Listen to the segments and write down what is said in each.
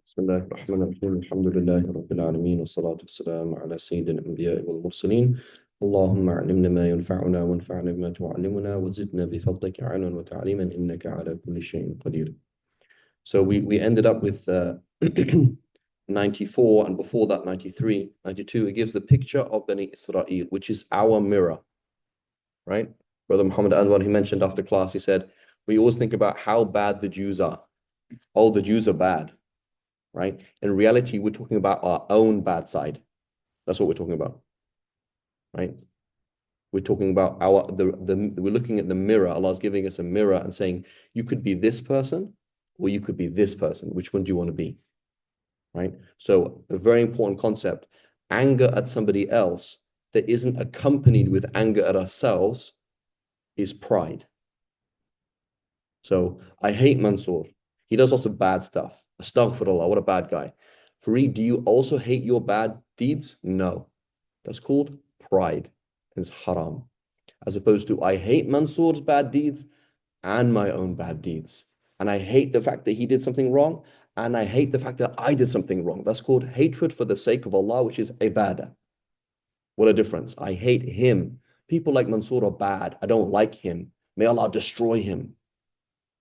بسم الله الرحمن الرحيم الحمد لله رب العالمين والصلاة والسلام على سيد الأنبياء والمرسلين. اللهم علمنا ما ينفعنا وانفعنا بما تعلمنا وزدنا بفضلك علما وتعليما إنك على كل شيء قدير. So we ended up with 94, and before that 93, 92. It gives the picture of Bani Israel, which is our mirror, right? Brother Muhammad Anwar, he mentioned after class, he said, we always think about how bad the Jews are. Oh, the Jews are bad. Right? In reality, we're talking about our own bad side. That's what we're talking about, right? We're talking about we're looking at the mirror. Allah's giving us a mirror and saying, you could be this person or you could be this person. Which one do you want to be? Right? So a very important concept. Anger at somebody else that isn't accompanied with anger at ourselves is pride. So I hate Mansoor. He does lots of bad stuff. Astaghfirullah, what a bad guy. Fareed, do you also hate your bad deeds? No. That's called pride. It's haram. As opposed to, I hate Mansoor's bad deeds and my own bad deeds. And I hate the fact that he did something wrong. And I hate the fact that I did something wrong. That's called hatred for the sake of Allah, which is ibadah. What a difference. I hate him. People like Mansoor are bad. I don't like him. May Allah destroy him.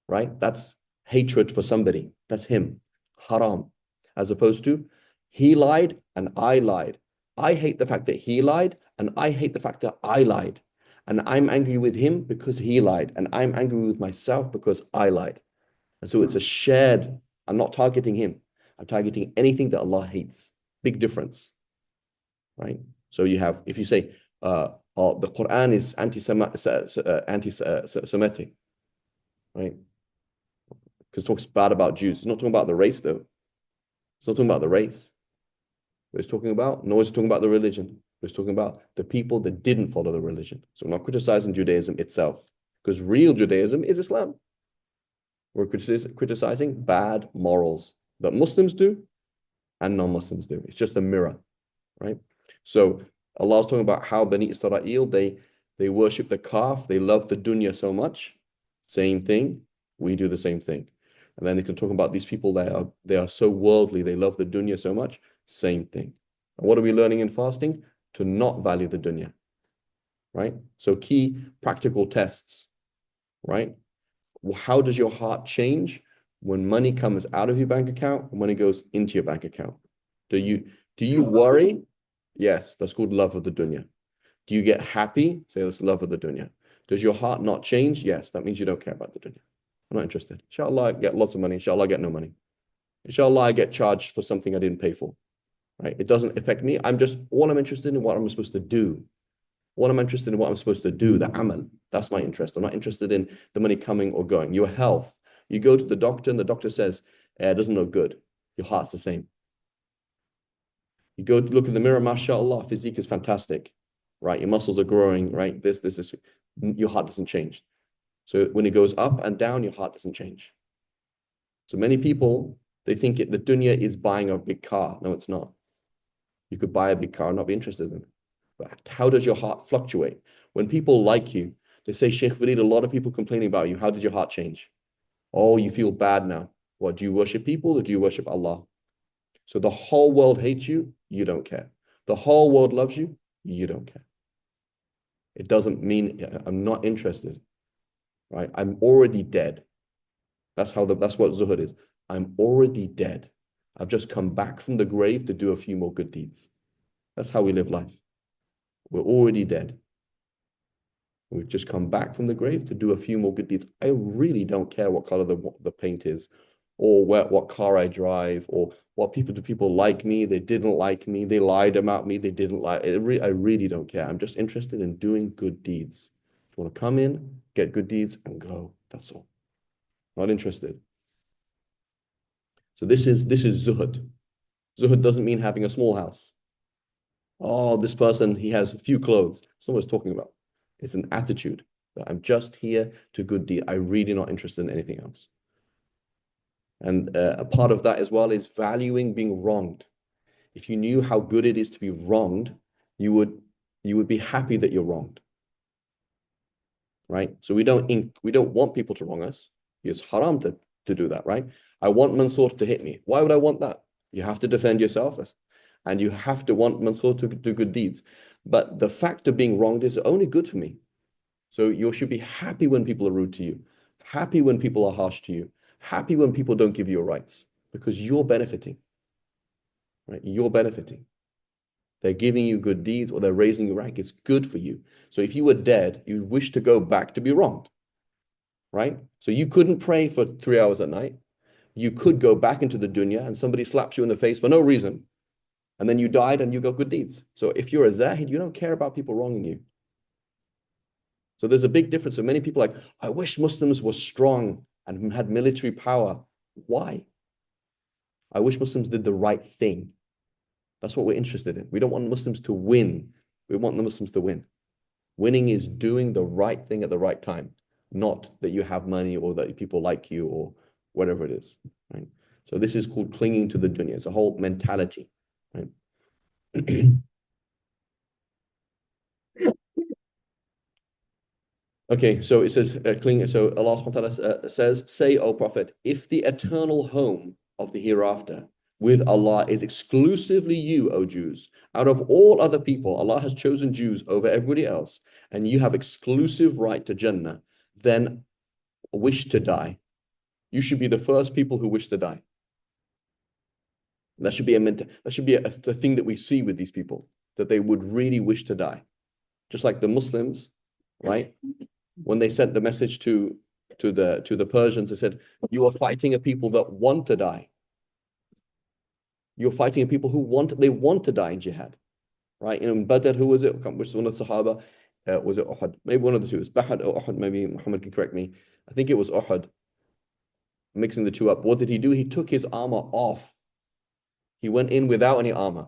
Right? That's hatred for somebody. That's him. Haram. As opposed to, he lied and I lied. I hate the fact that he lied and I hate the fact that I lied. And I'm angry with him because he lied. And I'm angry with myself because I lied. And so it's a shared, I'm not targeting him. I'm targeting anything that Allah hates. Big difference. Right? So you have, if you say, the Quran is anti-Semitic, right? Because it talks bad about Jews. It's not talking about the race, though. It's not talking about the race. But it's talking about, nor is it talking about the religion. But it's talking about the people that didn't follow the religion. So we're not criticizing Judaism itself, because real Judaism is Islam. We're criticizing bad morals that Muslims do and non-Muslims do. It's just a mirror, right? So Allah's talking about how Bani Israel, they worship the calf. They love the dunya so much. Same thing. We do the same thing. And then they can talk about these people that they are so worldly, they love the dunya so much. Same thing. And what are we learning in fasting? To not value the dunya, right? So key practical tests, right? How does your heart change when money comes out of your bank account and when it goes into your bank account? Do you worry? Yes, that's called love of the dunya. Do you get happy? Say that's love of the dunya. Does your heart not change? Yes, that means you don't care about the dunya. I'm not interested. Inshallah, I get lots of money. Inshallah, I get no money. Inshallah, I get charged for something I didn't pay for. Right? It doesn't affect me. All I'm interested in what I'm supposed to do. What I'm interested in what I'm supposed to do, the amal. That's my interest. I'm not interested in the money coming or going. Your health. You go to the doctor and the doctor says, it doesn't look good. Your heart's the same. You go to look in the mirror, mashallah, physique is fantastic. Right? Your muscles are growing, right? This. Your heart doesn't change. So when it goes up and down, your heart doesn't change. So many people, they think the dunya is buying a big car. No, it's not. You could buy a big car and not be interested in it. But how does your heart fluctuate? When people like you, they say, Sheikh Farid, a lot of people complaining about you. How did your heart change? Oh, you feel bad now. What, do you worship people or do you worship Allah? So the whole world hates you, you don't care. The whole world loves you, you don't care. It doesn't mean I'm not interested, right? I'm already dead. That's what zuhud is. I'm already dead. I've just come back from the grave to do a few more good deeds. That's how we live life. We're already dead. We've just come back from the grave to do a few more good deeds. I really don't care what color the paint is, or what car I drive, or what people like me, they didn't like me, they lied about me, they didn't like. I really don't care. I'm just interested in doing good deeds. If you want to come in, get good deeds, and go. That's all. Not interested. So this is zuhud. Zuhud doesn't mean having a small house. Oh, this person, he has a few clothes. That's not what it's talking about. It's an attitude that I'm just here to good deed. I'm really not interested in anything else. And a part of that as well is valuing being wronged. If you knew how good it is to be wronged, you would be happy that you're wronged. Right? So we don't want people to wrong us. It's haram to do that, right? I want Mansour to hit me. Why would I want that? You have to defend yourself, and you have to want Mansour to do good deeds. But the fact of being wronged is only good for me. So you should be happy when people are rude to you, happy when people are harsh to you, happy when people don't give you your rights, because you're benefiting, right? You're benefiting. They're giving you good deeds or they're raising your rank. It's good for you. So if you were dead, you'd wish to go back to be wronged, right? So you couldn't pray for 3 hours at night. You could go back into the dunya and somebody slaps you in the face for no reason. And then you died and you got good deeds. So if you're a zahid, you don't care about people wronging you. So there's a big difference. So many people are like, I wish Muslims were strong and had military power. Why? I wish Muslims did the right thing. That's what we're interested in. We don't want Muslims to win. We want the Muslims to win. Winning is doing the right thing at the right time, not that you have money or that people like you or whatever it is, right? So this is called clinging to the dunya. It's a whole mentality, right? Okay, so it says, so Allah subhanahu wa ta'ala says, say, O Prophet, if the eternal home of the hereafter with Allah is exclusively you, O Jews, out of all other people, Allah has chosen Jews over everybody else, and you have exclusive right to Jannah, then wish to die. You should be the first people who wish to die. That should be a thing that we see with these people, that they would really wish to die. Just like the Muslims, right? When they sent the message to the Persians, they said, you are fighting a people that want to die. You're fighting a people who want to die in jihad, right? In Badr, who was it? Which one of the Sahaba? Was it Uhud? Maybe one of the two. It's Bahad or Uhud. Maybe Muhammad can correct me. I think it was Uhud. Mixing the two up. What did he do? He took his armor off. He went in without any armor.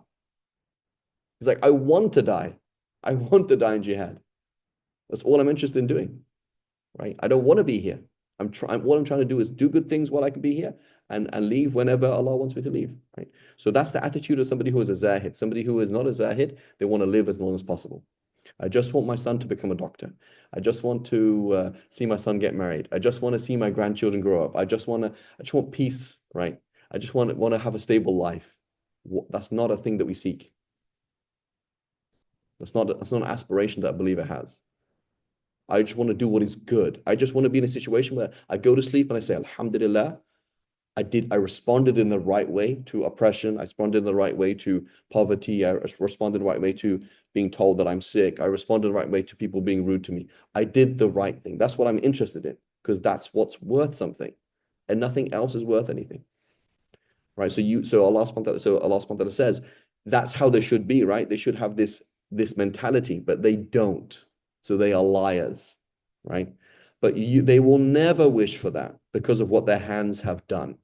He's like, I want to die. I want to die in jihad. That's all I'm interested in doing, right? I don't want to be here. What I'm trying to do is do good things while I can be here and leave whenever Allah wants me to leave, right? So that's the attitude of somebody who is a zahid. Somebody who is not a zahid, they want to live as long as possible. I just want my son to become a doctor. I just want to see my son get married. I just want to see my grandchildren grow up. I just want peace, right? I just want to have a stable life. That's not a thing that we seek. That's not an aspiration that a believer has. I just want to do what is good. I just want to be in a situation where I go to sleep and I say, Alhamdulillah, I responded in the right way to oppression. I responded in the right way to poverty. I responded in the right way to being told that I'm sick. I responded in the right way to people being rude to me. I did the right thing. That's what I'm interested in, because that's what's worth something. And nothing else is worth anything. Right. So Allah subhanahu wa ta'ala says that's how they should be, right? They should have this mentality, but they don't. So they are liars, right? But they will never wish for that because of what their hands have done.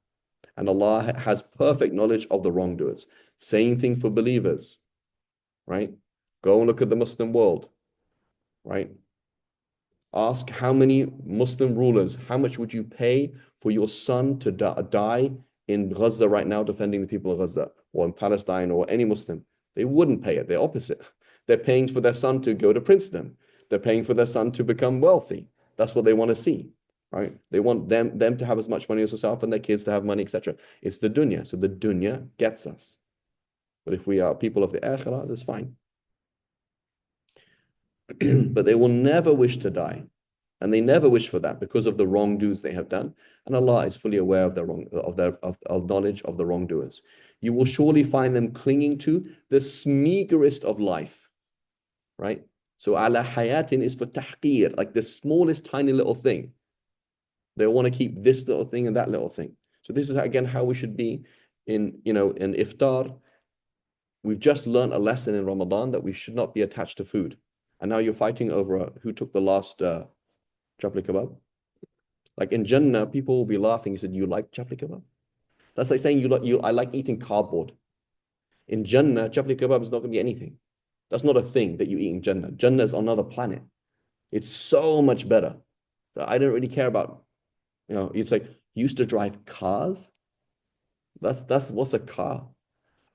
And Allah has perfect knowledge of the wrongdoers. Same thing for believers, right? Go and look at the Muslim world, right? Ask how many Muslim rulers, how much would you pay for your son to die in Gaza right now, defending the people of Gaza, or in Palestine, or any Muslim? They wouldn't pay it. They're opposite. They're paying for their son to go to Princeton. They're paying for their son to become wealthy. That's what they want to see, right? They want them to have as much money as themselves and their kids to have money, etc. It's the dunya. So the dunya gets us. But if we are people of the akhirah, that's fine. But they will never wish to die. And they never wish for that because of the wrongdoers they have done. And Allah is fully aware of of knowledge of the wrongdoers. You will surely find them clinging to the meagerest of life, right? So ala hayatin is for tahqir, like the smallest tiny little thing. They want to keep this little thing and that little thing. So this is again how we should be in iftar. We've just learned a lesson in Ramadan that we should not be attached to food. And now you're fighting over who took the last chapli kebab. Like in Jannah, people will be laughing. You said, you like chapli kebab? That's like saying I like eating cardboard. In Jannah, chapli kebab is not going to be anything. That's not a thing that you eat in Jannah. Jannah is another planet. It's so much better. So I don't really care about, it's like you used to drive cars. That's what's a car?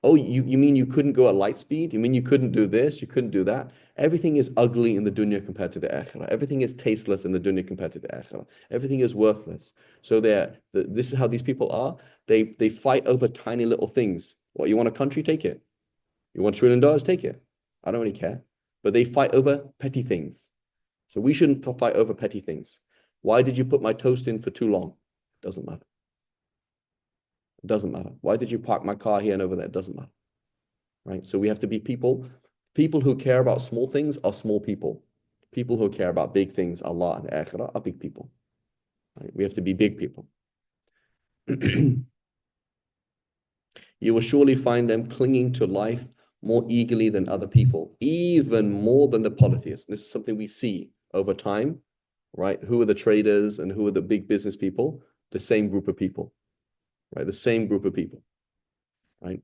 Oh, you mean you couldn't go at light speed? You mean you couldn't do this? You couldn't do that? Everything is ugly in the dunya compared to the akhirah. Everything is tasteless in the dunya compared to the akhirah. Everything is worthless. So this is how these people are. They fight over tiny little things. What, you want a country? Take it. You want $1 trillion? Take it. I don't really care. But they fight over petty things. So we shouldn't fight over petty things. Why did you put my toast in for too long? Doesn't matter. It doesn't matter. Why did you park my car here and over there? It doesn't matter. Right? So we have to be people. People who care about small things are small people. People who care about big things, Allah and Akhirah, are big people. Right? We have to be big people. You will surely find them clinging to life more eagerly than other people, even more than the polytheists. This is something we see over time, right? Who are the traders and who are the big business people? The same group of people, right? The same group of people, right?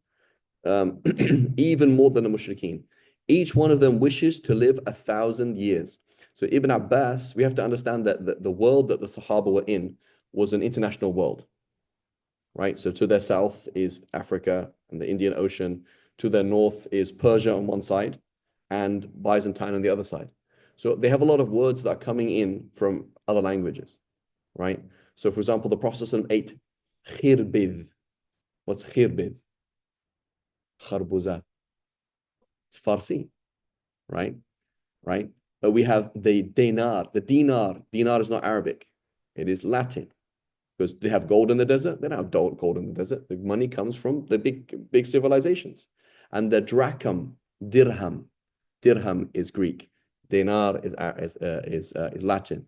Even more than the mushrikeen. Each one of them wishes to live 1,000 years. So Ibn Abbas, we have to understand that the world that the Sahaba were in was an international world, right? So to their south is Africa and the Indian Ocean. To their north is Persia on one side and Byzantine on the other side. So they have a lot of words that are coming in from other languages, right? So for example, the Prophet ate khirbid. What's khirbid? Kharbuza. It's Farsi, right? Right? But we have the dinar. The dinar. Dinar is not Arabic. It is Latin. Because they have gold in the desert. They don't have gold in the desert. The money comes from the big civilizations. And the dracham, dirham. Dirham is Greek. Dinar is Latin.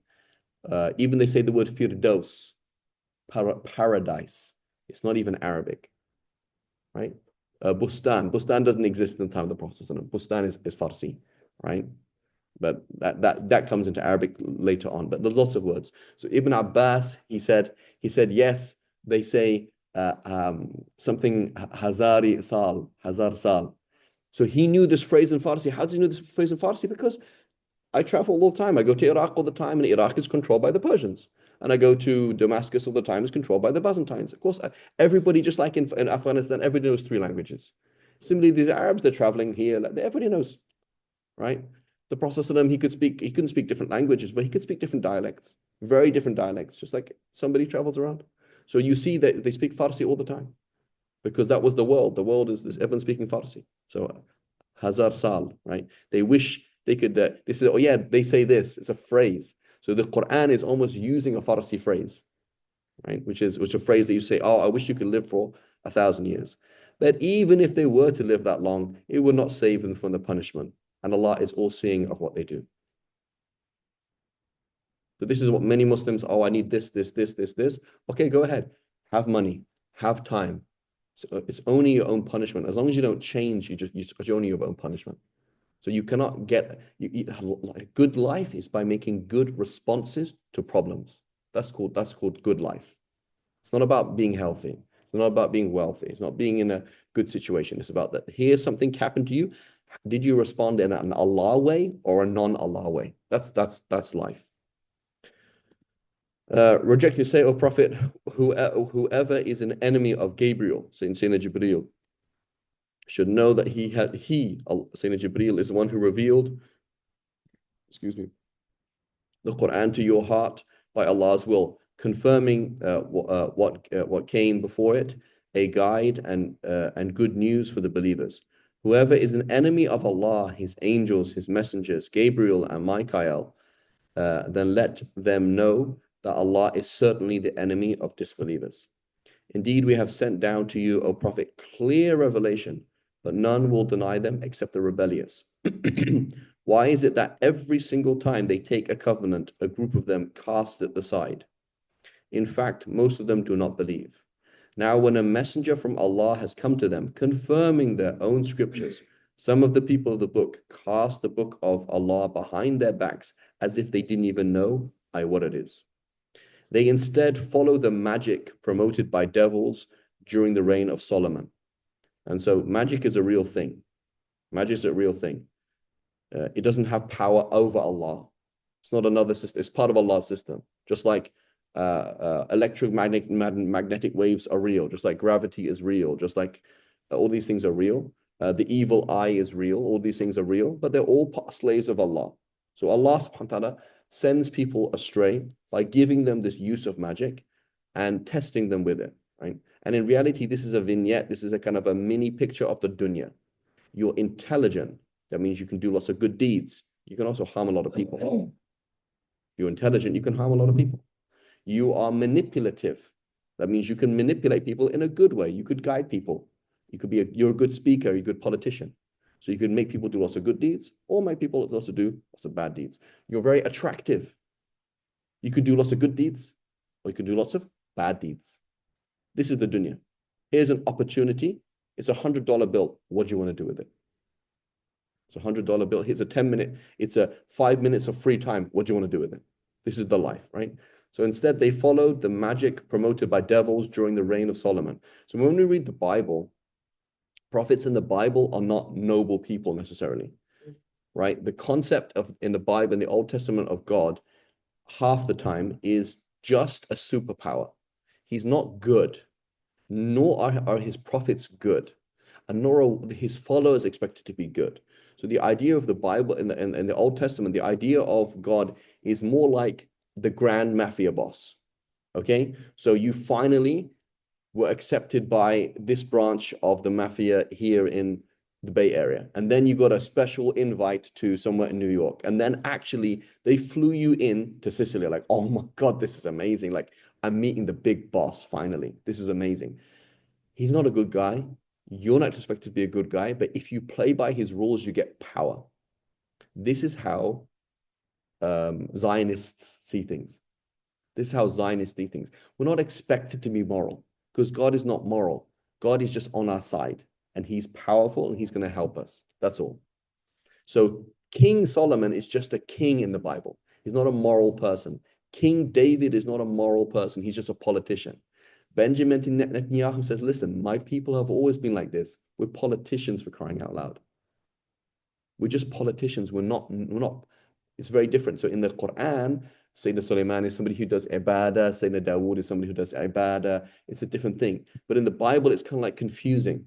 Even they say the word firdaus, paradise. It's not even Arabic, right? Bustan doesn't exist in the time of the Prophet. Bustan is Farsi, right? But that comes into Arabic later on. But there's lots of words. So Ibn Abbas, he said yes. They say something Hazari Sal, Hazar Sal. So he knew this phrase in Farsi. How did he know this phrase in Farsi? Because I travel all the time. I go to Iraq all the time, and Iraq is controlled by the Persians. And I go to Damascus all the time, it's controlled by the Byzantines. Of course, everybody, just like in Afghanistan, everybody knows 3 languages. Similarly, these Arabs, they're traveling here, everybody knows, right? The Prophet he couldn't speak different languages, but he could speak different dialects, very different dialects, just like somebody travels around. So you see that they speak Farsi all the time because that was the world. The world is everyone speaking Farsi. So Hazar Sal, right? They wish they could, they say, oh yeah, they say this. It's a phrase. So the Quran is almost using a Farsi phrase, right? Which is a phrase that you say, oh, I wish you could live for 1,000 years. But even if they were to live that long, it would not save them from the punishment. And Allah is all-seeing of what they do. So this is what many Muslims, oh, I need this. Okay, go ahead. Have money. Have time. So it's only your own punishment. As long as you don't change, you're only your own punishment. So you cannot get good life is by making good responses to problems. That's called good life. It's not about being healthy. It's not about being wealthy. It's not being in a good situation. It's about that. Here's something happened to you. Did you respond in an Allah way or a non-Allah way? That's life. Reject you say, O Prophet, whoever is an enemy of Gabriel, Sayyidina Jibreel, should know that Sayyidina Jibreel, is the one who revealed, the Quran to your heart by Allah's will, confirming what came before it, a guide and good news for the believers. Whoever is an enemy of Allah, His angels, His messengers, Gabriel and Michael, then let them know that Allah is certainly the enemy of disbelievers. Indeed, we have sent down to you, O Prophet, clear revelation, but none will deny them except the rebellious. Why is it that every single time they take a covenant, a group of them cast it aside? In fact, most of them do not believe. Now, when a messenger from Allah has come to them, confirming their own scriptures, some of the people of the book cast the book of Allah behind their backs as if they didn't even know what it is. They instead follow the magic promoted by devils during the reign of Solomon. And so magic is a real thing. Magic is a real thing. It doesn't have power over Allah. It's not another system. It's part of Allah's system. Just like electromagnetic waves are real, just like gravity is real, just like All these things are real. The evil eye is real. All these things are real, but they're all slaves of Allah. So Allah subhanahu wa ta'ala sends people astray by giving them this use of magic and testing them with it, right? And in reality, this is a vignette. This is a kind of a mini picture of the dunya. You're intelligent. That means you can do lots of good deeds. You can also harm a lot of people. You're intelligent, you can harm a lot of people. You are manipulative. That means you can manipulate people in a good way. You could guide people. You're a good speaker, you're a good politician. So you can make people do lots of good deeds or make people also do lots of bad deeds. You're very attractive. You could do lots of good deeds or you could do lots of bad deeds. This is the dunya. Here's an opportunity. It's $100 bill. What do you want to do with it? It's a $100 bill. Here's a 10-minute. It's a 5 minutes of free time. What do you want to do with it? This is the life, right? So instead, they followed the magic promoted by devils during the reign of Solomon. So when we read the Bible, prophets in the Bible are not noble people necessarily, right? The concept of in the Bible, in the Old Testament of God, half the time is just a superpower. He's not good, nor are his prophets good, and nor are his followers expected to be good. So the idea of the Bible in the Old Testament, the idea of God is more like the grand mafia boss. Okay, so you finally were accepted by this branch of the mafia here in the Bay Area, and then you got a special invite to somewhere in New York, and then actually they flew you in to Sicily. Like, oh my God, this is amazing! Like, I'm meeting the big boss finally. This is amazing. He's not a good guy. You're not expected to be a good guy, but if you play by his rules, you get power. This is how Zionists see things. This is how Zionists see things. We're not expected to be moral because God is not moral. God is just on our side and he's powerful and he's going to help us. That's all. So King Solomon is just a king in the Bible. He's not a moral person. King David is not a moral person. He's just a politician. Benjamin Netanyahu says, listen, my people have always been like this. We're politicians, for crying out loud. We're just politicians. We're not, it's very different. So in the Quran, Sayyidina Sulaiman is somebody who does ibadah. Sayyidina Dawood is somebody who does ibadah. It's a different thing. But in the Bible, it's kind of like confusing.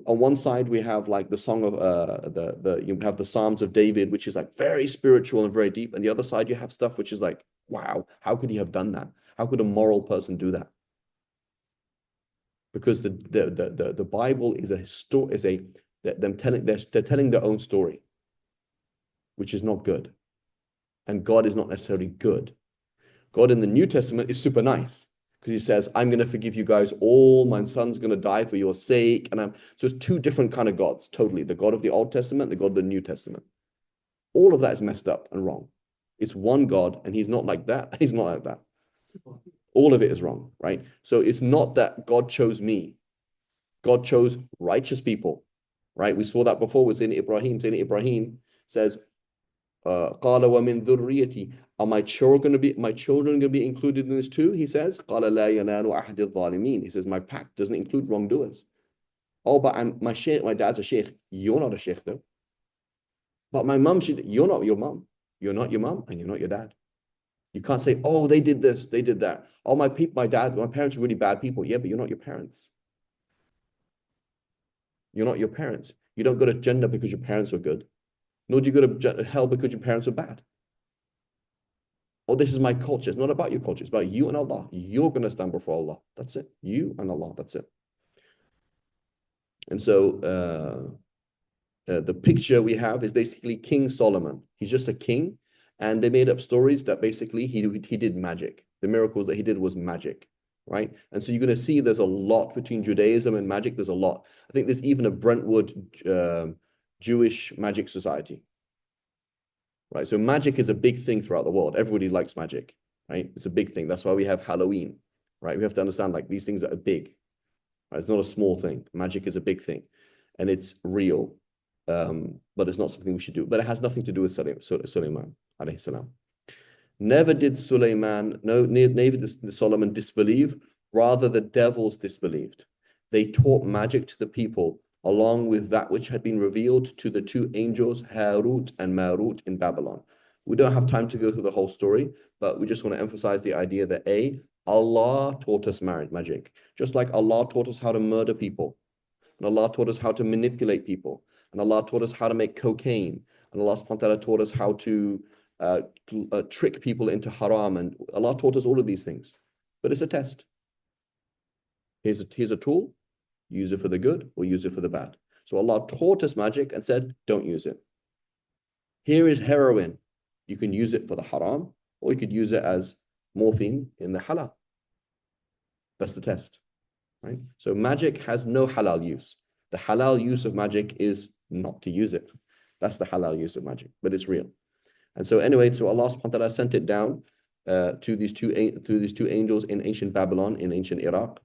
On one side, we have like the song of you have the Psalms of David, which is like very spiritual and very deep. And the other side, you have stuff which is like, wow, how could he have done that? How could a moral person do that? Because the Bible is a story, they're telling their own story, which is not good. And God is not necessarily good. God in the New Testament is super nice because he says, I'm going to forgive you guys all. My son's going to die for your sake. So it's two different kind of gods, totally. The God of the Old Testament, the God of the New Testament. All of that is messed up and wrong. It's one God, and he's not like that. He's not like that. All of it is wrong, right? So it's not that God chose me. God chose righteous people, right? We saw that before with Sayyidina Ibrahim. Sayyidina Ibrahim says, قَالَ وَمِن ذُرِّيَّتِي Are my children going to be included in this too? He says, قَالَ لَا يَنَالُ أَحْدِ الظَّالِمِينَ He says, my pact doesn't include wrongdoers. Oh, but my dad's a sheikh. You're not a sheikh though. But my mum, you're not your mum. You're not your mum and you're not your dad. You can't say, oh, they did this, they did that. Oh, my parents are really bad people. Yeah, but you're not your parents. You're not your parents. You don't go to Jannah because your parents were good. Nor do you go to hell because your parents were bad. Oh, this is my culture. It's not about your culture. It's about you and Allah. You're going to stand before Allah. That's it. You and Allah. That's it. And so the picture we have is basically King Solomon. He's just a king. And they made up stories that basically he did magic. The miracles that he did was magic, right? And so you're going to see there's a lot between Judaism and magic. There's a lot. I think there's even a Brentwood Jewish magic society, right? So magic is a big thing throughout the world. Everybody likes magic, right? It's a big thing. That's why we have Halloween, right? We have to understand like these things that are big, right? It's not a small thing. Magic is a big thing and it's real, but it's not something we should do. But it has nothing to do with Sulaiman. Never did Solomon disbelieve, rather the devils disbelieved. They taught magic to the people, along with that which had been revealed to the two angels, Harut and Marut in Babylon. We don't have time to go through the whole story, but we just want to emphasize the idea that Allah taught us magic, just like Allah taught us how to murder people. and Allah taught us how to manipulate people, and Allah taught us how to make cocaine, and Allah subhanahu wa ta'ala taught us how to trick people into haram, and Allah taught us all of these things. But it's a test. Here's a tool, use it for the good or use it for the bad. So Allah taught us magic and said, don't use it. Here is heroin. You can use it for the haram, or you could use it as morphine in the halal. That's the test, right? So magic has no halal use. The halal use of magic is not to use it. That's the halal use of magic, but it's real. And so anyway, so Allah subhanahu wa ta'ala sent it down to these two angels in ancient Babylon, in ancient Iraq.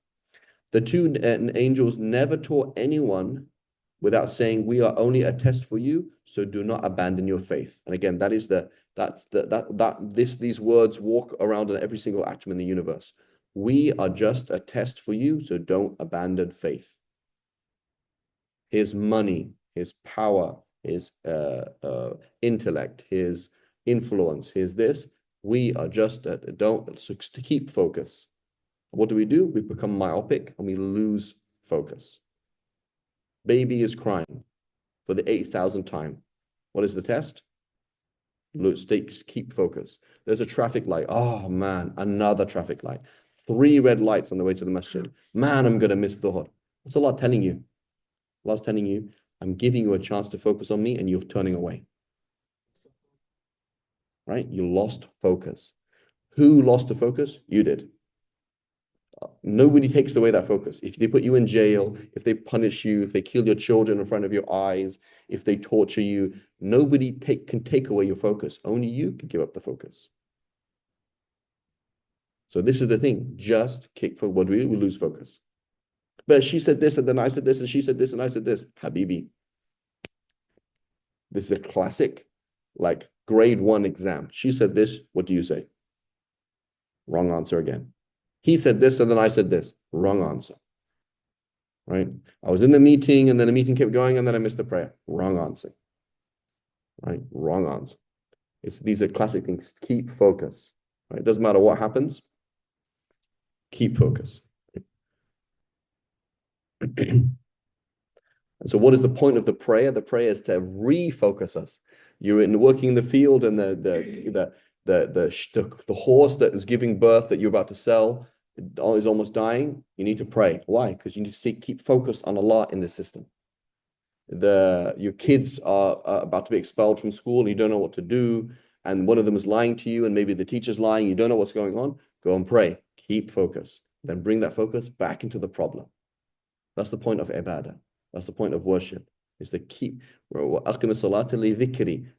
The two angels never taught anyone without saying, we are only a test for you, so do not abandon your faith. And again, these words walk around in every single atom in the universe. We are just a test for you, so don't abandon faith. His money, his power, his intellect, his influence, his this, we are just to keep focus. What do? We become myopic and we lose focus. Baby is crying for the 8,000th time. What is the test? Keep focus. There's a traffic light. Oh man, another traffic light. 3 red lights on the way to the masjid. Man, I'm going to miss Dhuhr. What's Allah telling you? Allah's telling you, I'm giving you a chance to focus on me and you're turning away. Right? You lost focus. Who lost the focus? You did. Nobody takes away that focus. If they put you in jail, if they punish you, if they kill your children in front of your eyes, if they torture you, nobody can take away your focus. Only you can give up the focus. So this is the thing. Just kick for what we lose focus. But she said this, and then I said this, and she said this, and I said this. Habibi. This is a classic, like grade 1 exam. She said this. What do you say? Wrong answer again. He said this, and then I said this. Wrong answer. Right? I was in the meeting, and then the meeting kept going, and then I missed the prayer. Wrong answer. Right? Wrong answer. These are classic things. Keep focus. Right? It doesn't matter what happens. Keep focus. And so what is the point of the prayer? The prayer is to refocus us. You're working in the field, and the horse that is giving birth that you're about to sell is almost dying. You need to pray. Why? Because you need to keep focused on Allah in the system. Your kids are about to be expelled from school and you don't know what to do, and one of them is lying to you, and maybe the teacher's lying, you don't know what's going on. Go and pray. Keep focus. Then bring that focus back into the problem. That's the point of ibadah. That's the point of worship, is to keep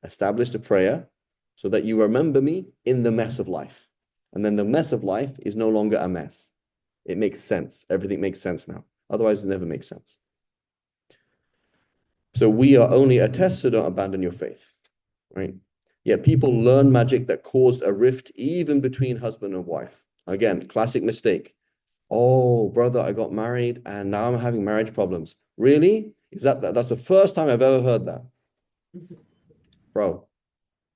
establish the prayer so that you remember me in the mess of life. And then the mess of life is no longer a mess. It makes sense. Everything makes sense now. Otherwise, it never makes sense. So we are only a test, so don't abandon your faith. Right? Yet people learn magic that caused a rift even between husband and wife. Again, classic mistake. Oh, brother, I got married and now I'm having marriage problems. Really? That's the first time I've ever heard that. Bro,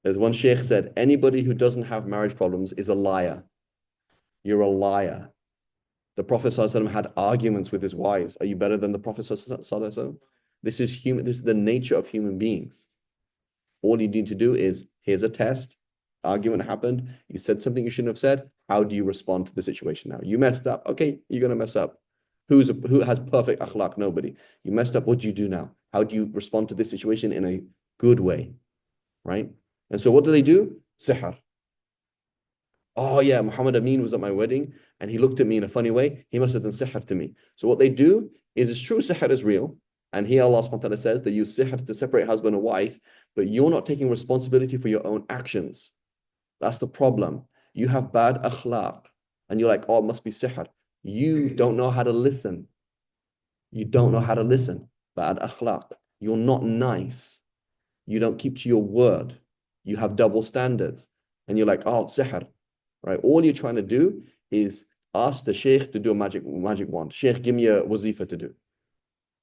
there's one sheikh said, anybody who doesn't have marriage problems is a liar. You're a liar. The Prophet ﷺ had arguments with his wives. Are you better than the Prophet ﷺ? This is human. This is the nature of human beings. All you need to do is, here's a test. Argument happened. You said something you shouldn't have said. How do you respond to the situation now? You messed up. Okay, you're going to mess up. Who has perfect akhlaq? Nobody. You messed up. What do you do now? How do you respond to this situation in a good way? Right? And so what do they do? Sihr. Oh yeah, Muhammad Amin was at my wedding and he looked at me in a funny way. He must have done sihr to me. So what they do is, it's true, sihr is real. And here Allah subhanahu wa ta'ala says they use sihr to separate husband and wife, but you're not taking responsibility for your own actions. That's the problem. You have bad akhlaq and you're like, oh, it must be sihr. You don't know how to listen. You don't know how to listen. Bad akhlaq. You're not nice. You don't keep to your word. You have double standards. And you're like, oh, sihr. Right? All you're trying to do is ask the sheikh to do a magic wand. Sheikh, give me a wazifa to do.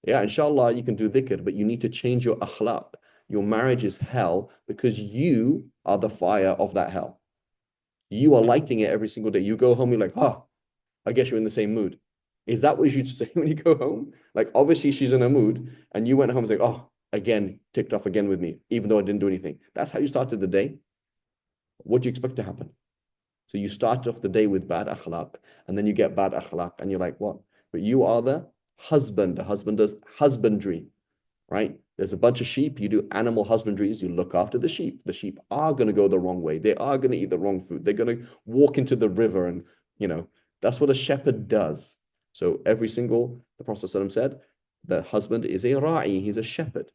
Yeah, inshallah, you can do dhikr, but you need to change your akhlaq. Your marriage is hell because you are the fire of that hell. You are lighting it every single day. You go home, you're like, I guess you're in the same mood. Is that what you should say when you go home? Like, obviously, she's in a mood, and you went home and was like, oh, again, ticked off again with me, even though I didn't do anything. That's how you started the day. What do you expect to happen? So you start off the day with bad akhlaq, and then you get bad akhlaq, and you're like, what? But you are the husband. The husband does husbandry, right? There's a bunch of sheep. You do animal husbandries. You look after the sheep. The sheep are going to go the wrong way. They are going to eat the wrong food. They're going to walk into the river, and that's what a shepherd does. So the Prophet ﷺ said, the husband is a ra'i. He's a shepherd.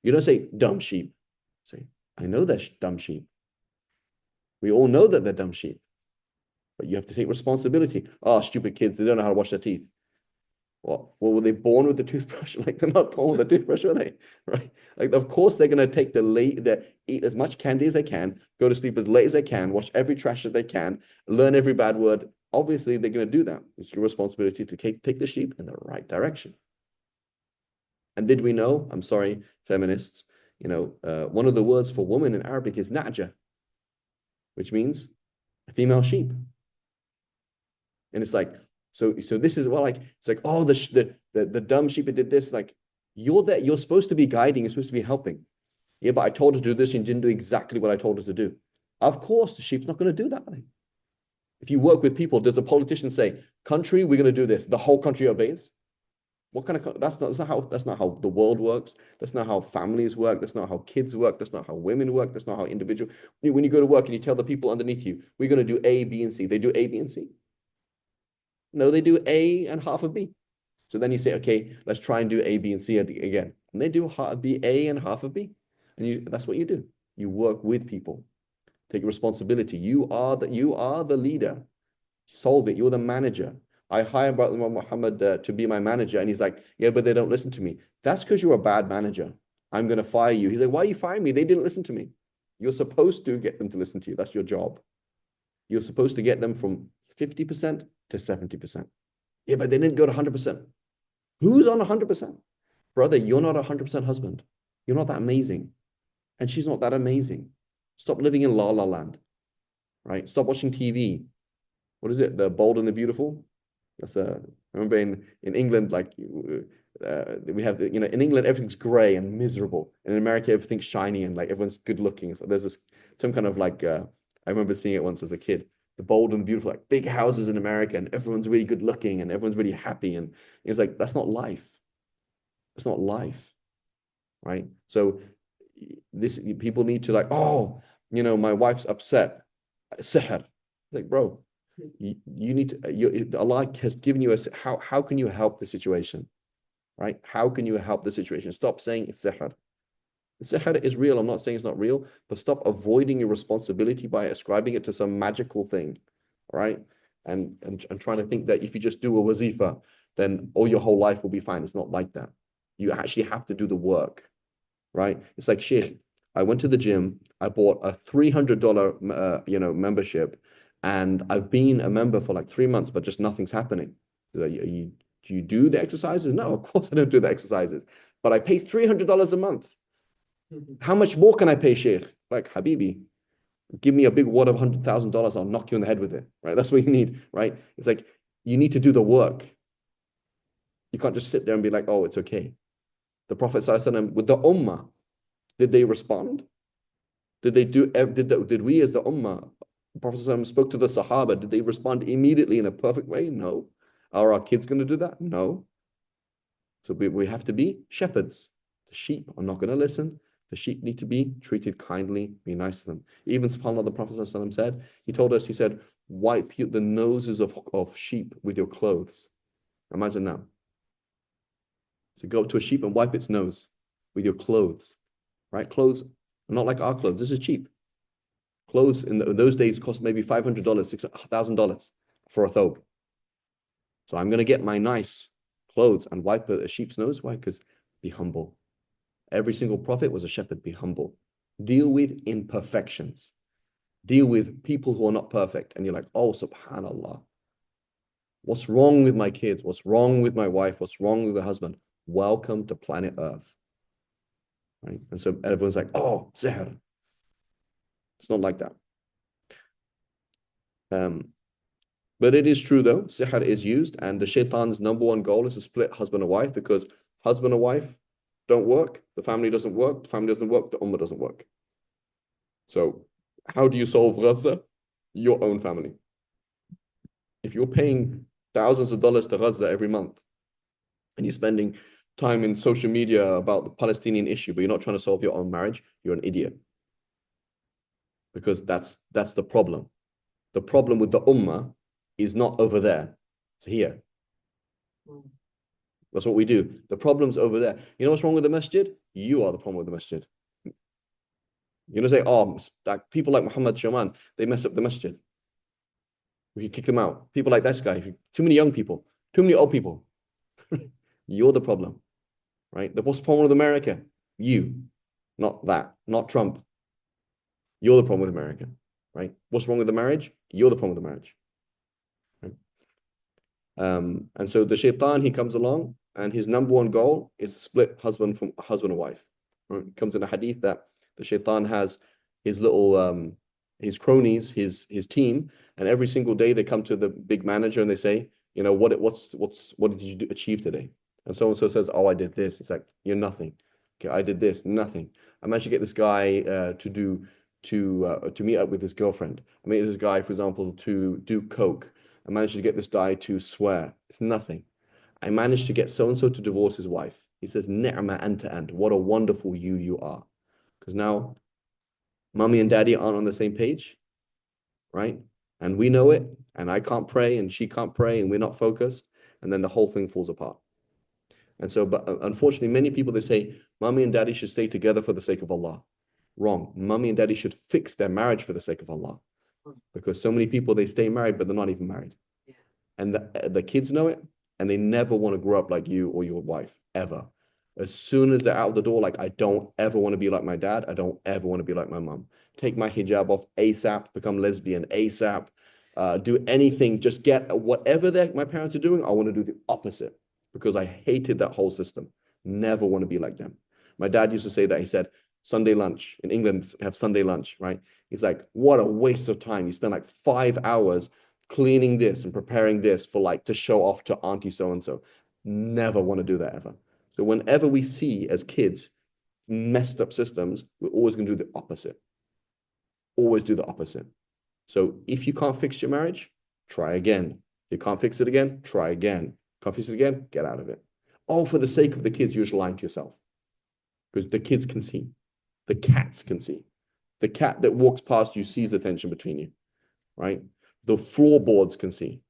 You don't say dumb sheep. Say, I know they're dumb sheep. We all know that they're dumb sheep, but you have to take responsibility. Oh, stupid kids, they don't know how to wash their teeth. Well, were they born with the toothbrush? Like, they're not born with a toothbrush, are they? Right? Like, of course they're going to take eat as much candy as they can, go to sleep as late as they can, wash every trash that they can, learn every bad word. Obviously, they're going to do that. It's your responsibility to take the sheep in the right direction. And did we know? I'm sorry, feminists. One of the words for woman in Arabic is na'ja, which means a female sheep. And it's like, so this is like, it's like, oh, the dumb sheep did this. Like, you're supposed to be guiding, you're supposed to be helping. Yeah, but I told her to do this and didn't do exactly what I told her to do. Of course, the sheep's not going to do that. If you work with people, does a politician say, country, we're going to do this? The whole country obeys? What kind of, that's not how the world works. That's not how families work. That's not how kids work. That's not how women work. That's not how individuals. When you go to work and you tell the people underneath you, we're going to do A, B, and C. They do A, B, and C. No, they do A and half of B. So then you say, okay, let's try and do A, B, and C again. And they do B, A and half of B. And that's what you do. You work with people. Take responsibility. You are the leader. Solve it. You're the manager. I hire Muhammad to be my manager. And he's like, yeah, but they don't listen to me. That's because you're a bad manager. I'm going to fire you. He's like, why are you firing me? They didn't listen to me. You're supposed to get them to listen to you. That's your job. You're supposed to get them from 50% to 70%. Yeah, but they didn't go to 100%. Who's on 100%? Brother, you're not a 100% husband. You're not that amazing. And she's not that amazing. Stop living in la la land, right? Stop watching TV. What is it? The Bold and the Beautiful? I remember in England, like we have, in England, everything's gray and miserable. And in America, everything's shiny and like everyone's good looking. So there's some kind of like, I remember seeing it once as a kid. The Bold and Beautiful, like big houses in America, and everyone's really good looking and everyone's really happy. And it's like, that's not life. It's not life, right? So people need to like, oh, my wife's upset. Sihr. Like, bro, you need to, Allah has given you how can you help the situation, right? How can you help the situation? Stop saying it's sihr. Sihr is real. I'm not saying it's not real, but stop avoiding your responsibility by ascribing it to some magical thing, right? And trying to think that if you just do a wazifa, then all your whole life will be fine. It's not like that. You actually have to do the work, right? It's like, Sheikh, I went to the gym, I bought a $300 membership, and I've been a member for like 3 months, but just nothing's happening. Do you do the exercises? No, of course I don't do the exercises, but I pay $300 a month. How much more can I pay, Sheikh? Like, Habibi, give me a big wad of $100,000, I'll knock you in the head with it, right? That's what you need, right? It's like, you need to do the work. You can't just sit there and be like, oh, it's okay. The Prophet ﷺ, with the ummah, did they respond? Did we as the ummah, the Prophet ﷺ spoke to the Sahaba, did they respond immediately in a perfect way? No. Are our kids going to do that? No. So we have to be shepherds. The sheep are not going to listen. The sheep need to be treated kindly, be nice to them. Even subhanAllah, the Prophet ﷺ said, he said, wipe the noses of sheep with your clothes. Imagine now. So go up to a sheep and wipe its nose with your clothes, right? Clothes are not like our clothes. This is cheap. Clothes in those days cost maybe $500, $6,000 for a thobe. So I'm going to get my nice clothes and wipe a sheep's nose. Why? Because be humble. Every single prophet was a shepherd. Be humble. Deal with imperfections. Deal with people who are not perfect. And you're like, oh, subhanallah. What's wrong with my kids? What's wrong with my wife? What's wrong with the husband? Welcome to planet Earth. Right? And so everyone's like, oh, sihr. It's not like that. But it is true though, sihr is used, and the shaitan's number one goal is to split husband and wife, because husband and wife don't work, the family doesn't work, the family doesn't work, the ummah doesn't work. So how do you solve Gaza? Your own family. If you're paying thousands of dollars to Gaza every month and you're spending time in social media about the Palestinian issue, but you're not trying to solve your own marriage, you're an idiot. Because that's the problem. The problem with the ummah is not over there, it's here. That's what we do. The problem's over there. You know what's wrong with the masjid? You are the problem with the masjid. You know, say, oh, like people like Muhammad Shaman, they mess up the masjid. We should kick them out. People like this guy, too many young people, too many old people. You're the problem, right? What's the problem with America? You, not that, not Trump. You're the problem with America, right? What's wrong with the marriage? You're the problem with the marriage. Right? And so the shaitan, he comes along, and his number one goal is to split husband and wife. Right? It comes in a hadith that the shaitan has his little his cronies, his team, and every single day they come to the big manager and they say, you know, what did you achieve today? And so says, oh, I did this. It's like, you're nothing. Okay, I did this, nothing. I managed to get this guy to meet up with his girlfriend. I made this guy, for example, to do coke. I managed to get this guy to swear. It's nothing. I managed to get so and so to divorce his wife. He says, "Ni'ma anta ant. What a wonderful you are." Because now, mommy and daddy aren't on the same page, right? And we know it, and I can't pray, and she can't pray, and we're not focused, and then the whole thing falls apart. And so, but unfortunately, many people, they say, mommy and daddy should stay together for the sake of Allah. Wrong. Mommy and daddy should fix their marriage for the sake of Allah. Because so many people, they stay married, but they're not even married. Yeah. And the kids know it, and they never want to grow up like you or your wife, ever. As soon as they're out of the door, like, I don't ever want to be like my dad. I don't ever want to be like my mom. Take my hijab off ASAP, become lesbian ASAP, do anything, just get whatever my parents are doing. I want to do the opposite because I hated that whole system. Never want to be like them. My dad used to say that. He said, Sunday lunch in England, have Sunday lunch, right? He's like, what a waste of time. You spend like 5 hours cleaning this and preparing this for like to show off to auntie so-and-so. Never want to do that ever. So whenever we see as kids messed up systems, we're always going to do the opposite. Always do the opposite. So if you can't fix your marriage, try again. If you can't fix it again, try again. Can't fix it again, get out of it. All for the sake of the kids, you're just lying to yourself. Because the kids can see. The cats can see. The cat that walks past you sees the tension between you, right? The floorboards can see.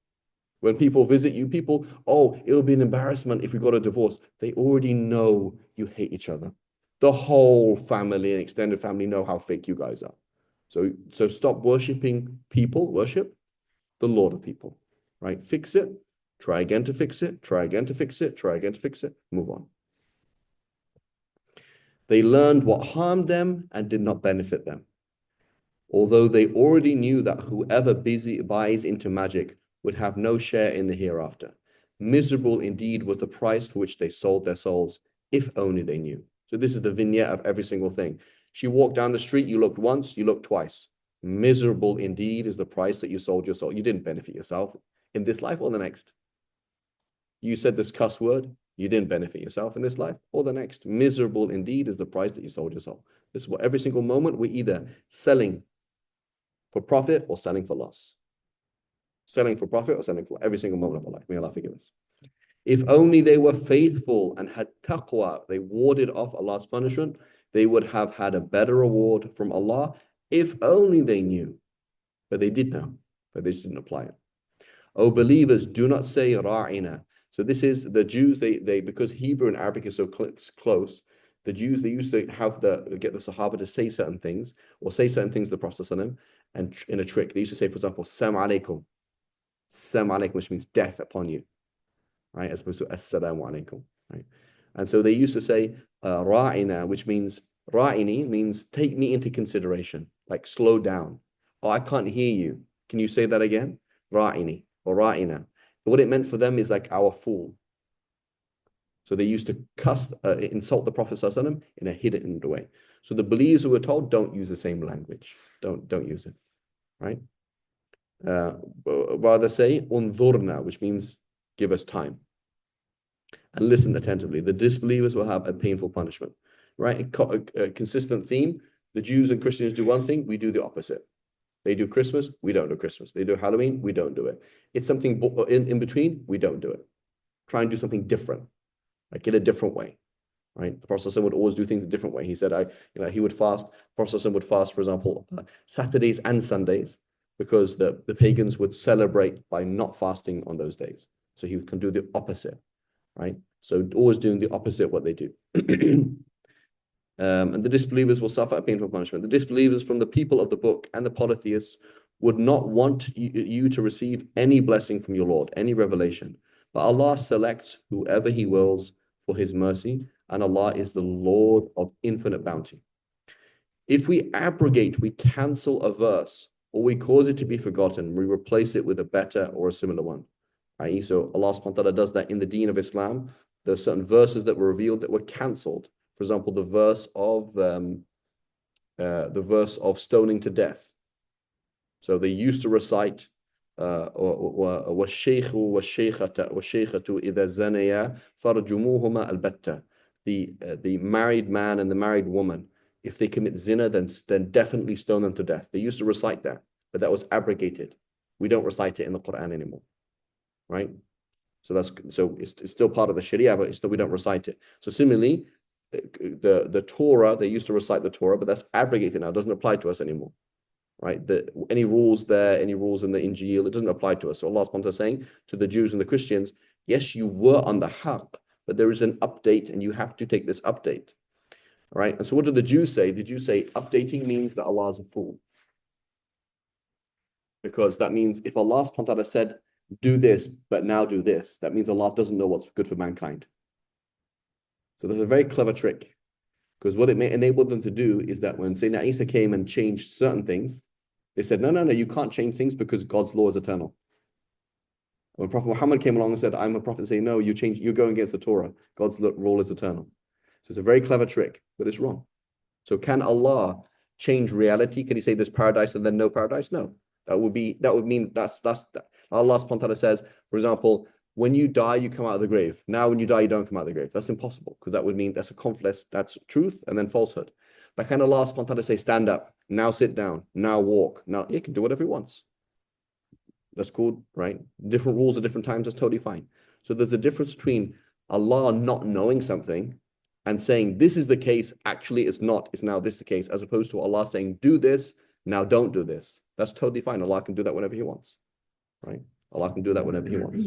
When people visit you, people, oh, it'll be an embarrassment if we got a divorce. They already know you hate each other. The whole family and extended family know how fake you guys are. So stop worshiping people, worship the Lord of people, right? Fix it, try again to fix it, try again to fix it, try again to fix it, move on. They learned what harmed them and did not benefit them. Although they already knew that whoever buys into magic would have no share in the hereafter. Miserable indeed was the price for which they sold their souls, if only they knew. So this is the vignette of every single thing. She walked down the street, you looked once, you looked twice. Miserable indeed is the price that you sold your soul. You didn't benefit yourself in this life or the next. You said this cuss word, you didn't benefit yourself in this life or the next. Miserable indeed is the price that you sold your soul. This is what every single moment we're either selling for profit or selling for loss. Selling for profit or selling for every single moment of our life. May Allah forgive us. If only they were faithful and had taqwa, they warded off Allah's punishment, they would have had a better reward from Allah, if only they knew. But they did know, but they just didn't apply it. O believers, do not say ra'ina. So this is the Jews, they because Hebrew and Arabic is so close, the Jews, they used to get the Sahaba to say certain things, or say certain things to the Prophet, and in a trick, they used to say, for example, Sam alaikum. Sam alaikum, which means death upon you, right? As opposed to Assalamu alaikum, right? And so they used to say ra'ina, which means, ra'ini means take me into consideration, like slow down. Oh, I can't hear you. Can you say that again? Ra'ini or ra'ina. What it meant for them is like our fool. So they used to insult the Prophet ﷺ in a hidden way. So the believers who were told, don't use the same language. Don't use it, right? Uh, rather say unzurna, which means give us time and listen attentively. The disbelievers will have a painful punishment, right? A consistent theme. The Jews and Christians do one thing, we do the opposite. They do Christmas, we don't do Christmas. They do Halloween, we don't do it. It's something in between, we don't do it. Try and do something different, like in a different way, right? The Prophet would always do things a different way. He said, he would fast. The Prophet would fast, for example, Saturdays and Sundays, because the pagans would celebrate by not fasting on those days. So he can do the opposite, right? So always doing the opposite of what they do. And the disbelievers will suffer a painful punishment. The disbelievers from the people of the book and the polytheists would not want you to receive any blessing from your Lord, any revelation. But Allah selects whoever He wills for His mercy, and Allah is the Lord of infinite bounty. If we abrogate, we cancel a verse, or we cause it to be forgotten, we replace it with a better or a similar one. Right? So Allah subhanahu wa ta'ala does that in the deen of Islam. There are certain verses that were revealed that were cancelled. For example, the verse of stoning to death. So they used to recite وَالشَّيْخُ وَالشَّيْخَةُ إِذَا زَنَيَا فَرْجُمُوهُمَا الْبَتَّةَ. The married man and the married woman, if they commit zina, then definitely stone them to death. They used to recite that, but that was abrogated. We don't recite it in the Quran anymore, right? So it's still part of the Sharia, but still we don't recite it. So similarly, the Torah, they used to recite the Torah, but that's abrogated now. It doesn't apply to us anymore, right? Any rules there, any rules in the Injil, it doesn't apply to us. So Allah subhanahu wa ta'ala is saying to the Jews and the Christians, yes, you were on the haqq, but there is an update and you have to take this update, right? And so what did the Jews say? The Jews say updating means that Allah is a fool. Because that means if Allah subhanahu wa ta'ala said, do this, but now do this, that means Allah doesn't know what's good for mankind. So there's a very clever trick. Because what it may enable them to do is that when Sayyidina Isa came and changed certain things, they said, no, you can't change things because God's law is eternal. When Prophet Muhammad came along and said, I'm a prophet, say, no, you're going against the Torah. God's rule is eternal. So it's a very clever trick, but it's wrong. So can Allah change reality? Can He say there's paradise and then no paradise? No. That would mean that's Allah subhanahu wa ta'ala says, for example, when you die, you come out of the grave. Now, when you die, you don't come out of the grave. That's impossible because that would mean that's a conflict. That's truth and then falsehood. But can Allah subhanahu wa ta'ala say, stand up, now sit down, now walk? Now He can do whatever He wants. That's called, right? Different rules at different times, that's totally fine. So there's a difference between Allah not knowing something and saying, this is the case, actually it's not, it's now this the case, as opposed to Allah saying, do this, now don't do this. That's totally fine. Allah can do that whenever He wants, right? Allah can do that whenever He wants.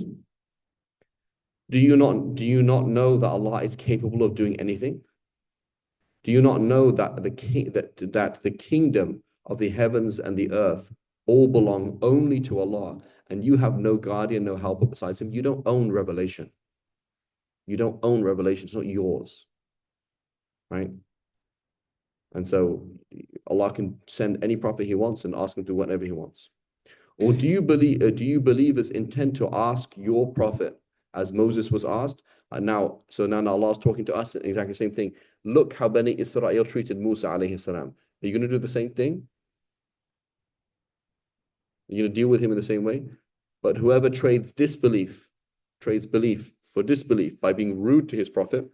Do you not know that Allah is capable of doing anything? Do you not know that the kingdom of the heavens and the earth all belong only to Allah, and you have no guardian, no helper besides Him? You don't own revelation. You don't own revelation. It's not yours, right? And so Allah can send any prophet He wants and ask him to do whatever He wants. Or do you believers intend to ask your prophet as Moses was asked? Now Allah is talking to us exactly the same thing. Look how Bani Israel treated Musa alayhi salam. Are you going to do the same thing? Are you going to deal with him in the same way? But whoever trades belief for disbelief by being rude to his prophet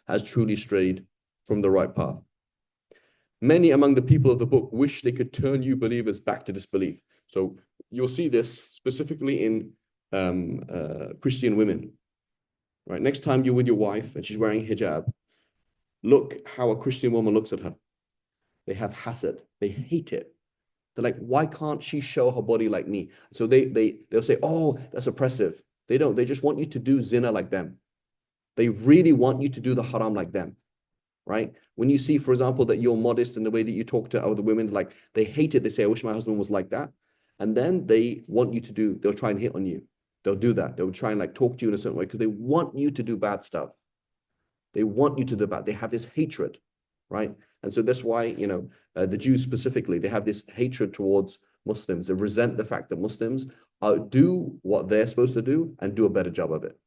has truly strayed from the right path. Many among the people of the book wish they could turn you believers back to disbelief. So you'll see this specifically in Christian women. Right? Next time you're with your wife and she's wearing hijab, look how a Christian woman looks at her. They have hasad. They hate it. They're like, why can't she show her body like me? So they'll say, oh, that's oppressive. They don't. They just want you to do zina like them. They really want you to do the haram like them. Right? When you see, for example, that you're modest in the way that you talk to other women, like they hate it. They say, I wish my husband was like that. And then they want you to do, they'll try and hit on you. They'll do that. They'll try and like talk to you in a certain way because they want you to do bad stuff. They want you to do bad. They have this hatred, right? And so that's why, the Jews specifically, they have this hatred towards Muslims. They resent the fact that Muslims do what they're supposed to do and do a better job of it,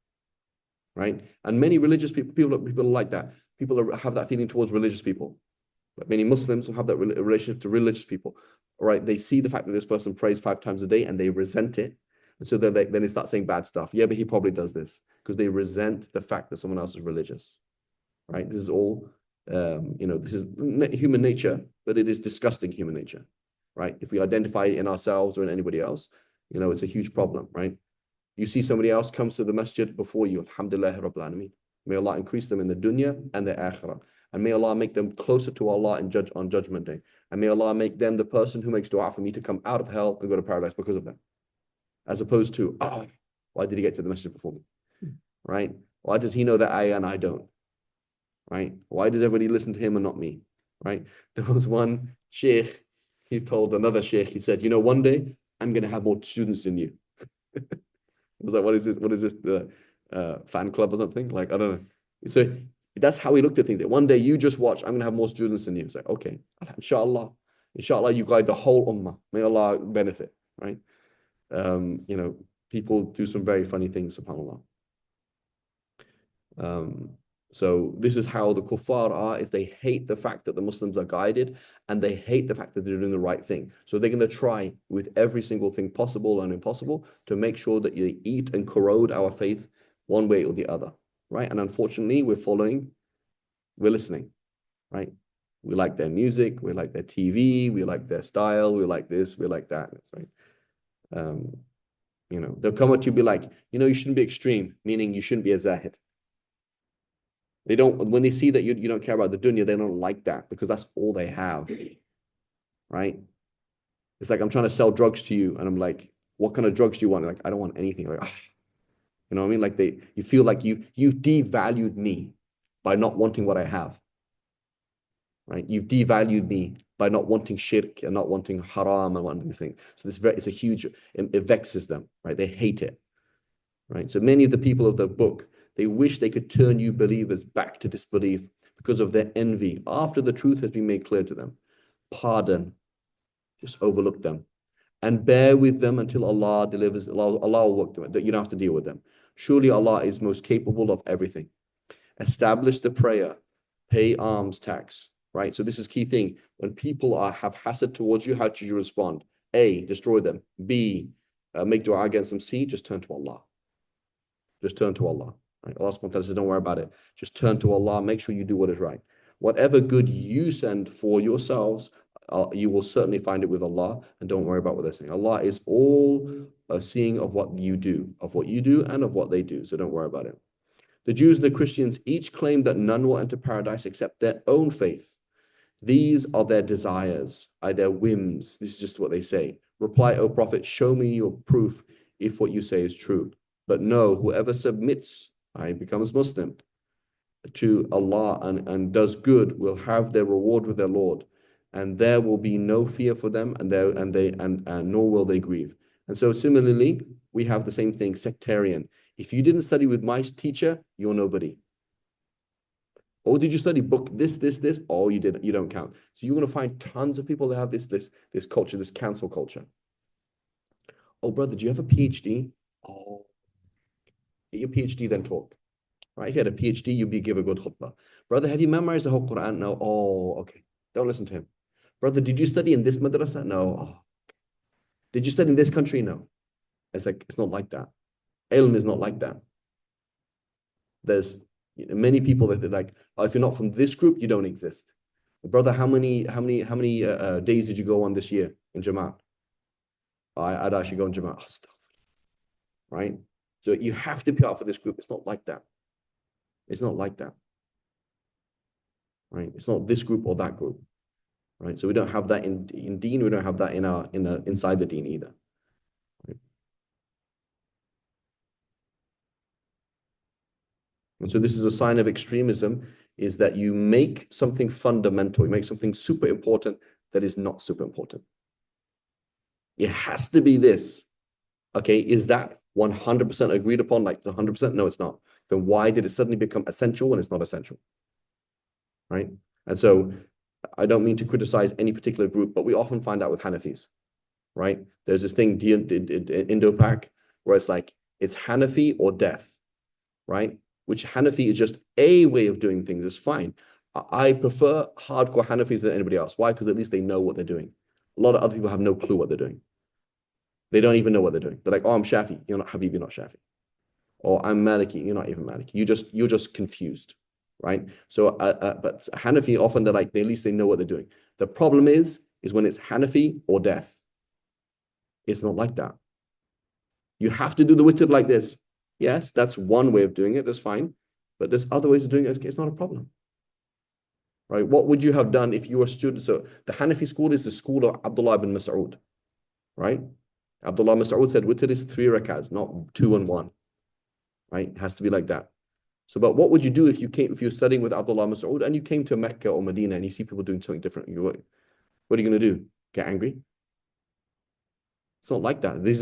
right? And many religious people are like that. People have that feeling towards religious people. But many Muslims will have that relationship to religious people. All right, they see the fact that this person prays 5 times a day and they resent it. And so then they start saying bad stuff. Yeah, but he probably does this because they resent the fact that someone else is religious. Right? This is all, this is human nature, but it is disgusting human nature. Right? If we identify it in ourselves or in anybody else, it's a huge problem. Right? You see somebody else comes to the masjid before you. Alhamdulillah Rabbil Alameen. May Allah increase them in the dunya and the akhirah. And may Allah make them closer to Allah on Judgment Day. And may Allah make them the person who makes dua for me to come out of hell and go to paradise because of them. As opposed to, why did he get to the masjid before me? Right? Why does he know that ayah and I don't? Right? Why does everybody listen to him and not me? Right? There was one sheikh, he told another sheikh, he said, one day I'm going to have more students than you. I was like, what is this? What is this? The fan club or something? Like, I don't know. So that's how he looked at things. One day you just watch, I'm going to have more students than you. It's like, okay, inshallah. Inshallah, you guide the whole ummah. May Allah benefit, right? People do some very funny things, subhanAllah. So this is how the kuffar are, is they hate the fact that the Muslims are guided and they hate the fact that they're doing the right thing. So they're going to try with every single thing possible and impossible to make sure that you eat and corrode our faith one way or the other, right? And unfortunately, we're listening, right? We like their music, we like their TV, we like their style, we like this, we like that, right? They'll come at you and be like, you shouldn't be extreme, meaning you shouldn't be a zahid. They don't, when they see that you don't care about the dunya, they don't like that because that's all they have, right? It's like I'm trying to sell drugs to you, and I'm like, what kind of drugs do you want? Like, I don't want anything. Like, you know what I mean? Like you feel like you've devalued me by not wanting what I have, right? You've devalued me by not wanting shirk and not wanting haram and wanting things. So it's a huge, it vexes them, right? They hate it, right? So many of the people of the book, they wish they could turn you believers back to disbelief because of their envy after the truth has been made clear to them. Pardon, just overlook them and bear with them until Allah delivers. Allah will work them. You don't have to deal with them. Surely Allah is most capable of everything. Establish the prayer, pay alms tax, right? So this is key thing. When people have hasad towards you, how should you respond? A, destroy them. B, make dua against them. C, just turn to Allah. Just turn to Allah. Right? Allah subhanahu wa ta'ala says, don't worry about it. Just turn to Allah. Make sure you do what is right. Whatever good you send for yourselves, you will certainly find it with Allah, and don't worry about what they're saying. Allah is all seeing of what you do, and of what they do. So don't worry about it. The Jews and the Christians each claim that none will enter paradise except their own faith. These are their desires, their whims. This is just what they say. Reply, O Prophet, show me your proof if what you say is true. But no, whoever submits, becomes Muslim to Allah and does good will have their reward with their Lord, and there will be no fear for them, and nor will they grieve. And so similarly, we have the same thing, sectarian. If you didn't study with my teacher, you're nobody. Or did you study book this? Oh, you didn't. You don't count. So you're going to find tons of people that have this culture, this cancel culture. Oh, brother, do you have a PhD? Oh, get your PhD, then talk. Right? If you had a PhD, you'd give a good khutbah. Brother, have you memorized the whole Quran? No. Oh, okay. Don't listen to him. Brother, did you study in this madrasa? No. Oh. Did you study in this country? No. It's not like that. Ilm is not like that. There's many people that are like, oh, if you're not from this group, you don't exist. Brother, how many days did you go on this year in Jamaat? I'd actually go on Jamaat. Oh, stuff. Right? So you have to be out for this group. It's not like that. It's not like that. Right? It's not this group or that group. Right? So we don't have that in Deen. We don't have that inside the Deen either. Right? And so this is a sign of extremism, is that you make something fundamental, you make something super important that is not super important. It has to be this. Okay, is that 100% agreed upon? Like 100%? No, it's not. Then why did it suddenly become essential when it's not essential? Right? And so I don't mean to criticize any particular group, but we often find out with Hanafis, right? There's this thing, Indo-Pak, where it's like, it's Hanafi or death, right? Which Hanafi is just a way of doing things, is fine. I prefer hardcore Hanafis than anybody else. Why? Because at least they know what they're doing. A lot of other people have no clue what they're doing. They don't even know what they're doing. They're like, oh, I'm Shafi. You're not Habib, you're not Shafi. Or I'm Maliki. You're not even Maliki. You're just confused, right? So, but Hanafi often they're like, at least they know what they're doing. The problem is when it's Hanafi or death. It's not like that. You have to do the witr like this. Yes, that's one way of doing it. That's fine. But there's other ways of doing it. It's not a problem, right? What would you have done if you were a student? So the Hanafi school is the school of Abdullah ibn Mas'ud, right? Abdullah Mas'ud said witr is 3 rakats, not 2 and 1, right? It has to be like that. So, but what would you do if you're studying with Abdullah Mas'ud and you came to Mecca or Medina and you see people doing something different? What are you going to do? Get angry? It's not like that. This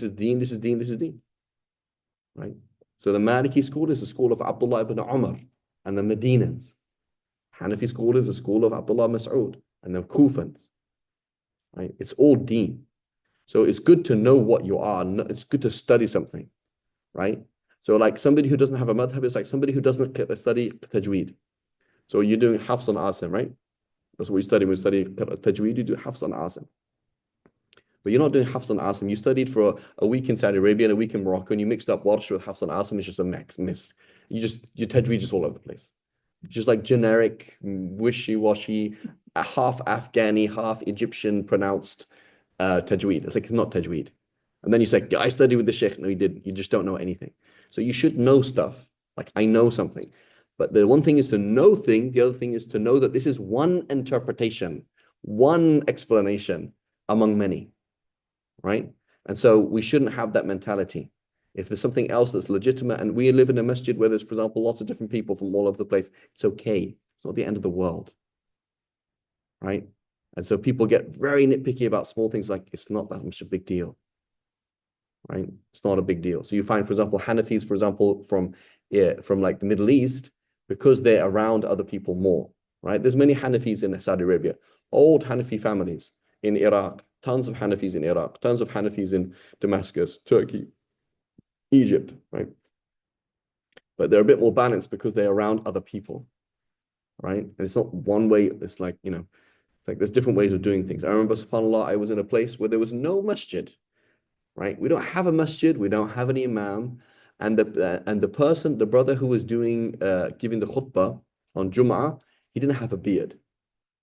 is deen, this is deen, this is deen, right? So the Maliki school is the school of Abdullah ibn Umar and the Medinans. Hanafi school is the school of Abdullah Mas'ud and the Kufans, right? It's all deen. So it's good to know what you are. It's good to study something, right? So like somebody who doesn't have a madhab is like somebody who doesn't study tajweed. So you're doing hafs and asim, right? That's what we study. When we study tajweed, you do hafs and asim. But you're not doing hafs and asim. You studied for a week in Saudi Arabia and a week in Morocco, and you mixed up warsh with hafs and asim. It's just a miss. Your tajweed just all over the place. Just like generic, wishy-washy, half Afghani, half Egyptian pronounced tajweed. It's like it's not tajweed. And then you say, I studied with the sheikh. No, you didn't. You just don't know anything. So you should know stuff. Like I know something. But the one thing is to know thing. The other thing is to know that this is one interpretation, one explanation among many, right? And so we shouldn't have that mentality. If there's something else that's legitimate, and we live in a masjid where there's, for example, lots of different people from all over the place, it's okay. It's not the end of the world, right? And so people get very nitpicky about small things like it's not that much a big deal, right? It's not a big deal. So you find, for example, Hanafis, for example, from like the Middle East, because they're around other people more, right? There's many Hanafis in Saudi Arabia, old Hanafi families in Iraq, tons of Hanafis in Iraq, tons of Hanafis in Damascus, Turkey, Egypt, right? But they're a bit more balanced because they're around other people, right? And it's not one way. It's like, it's like there's different ways of doing things. I remember, subhanAllah, I was in a place where there was no masjid, right? We don't have a masjid. We don't have any imam. And the brother who was giving the khutbah on Jum'ah, he didn't have a beard.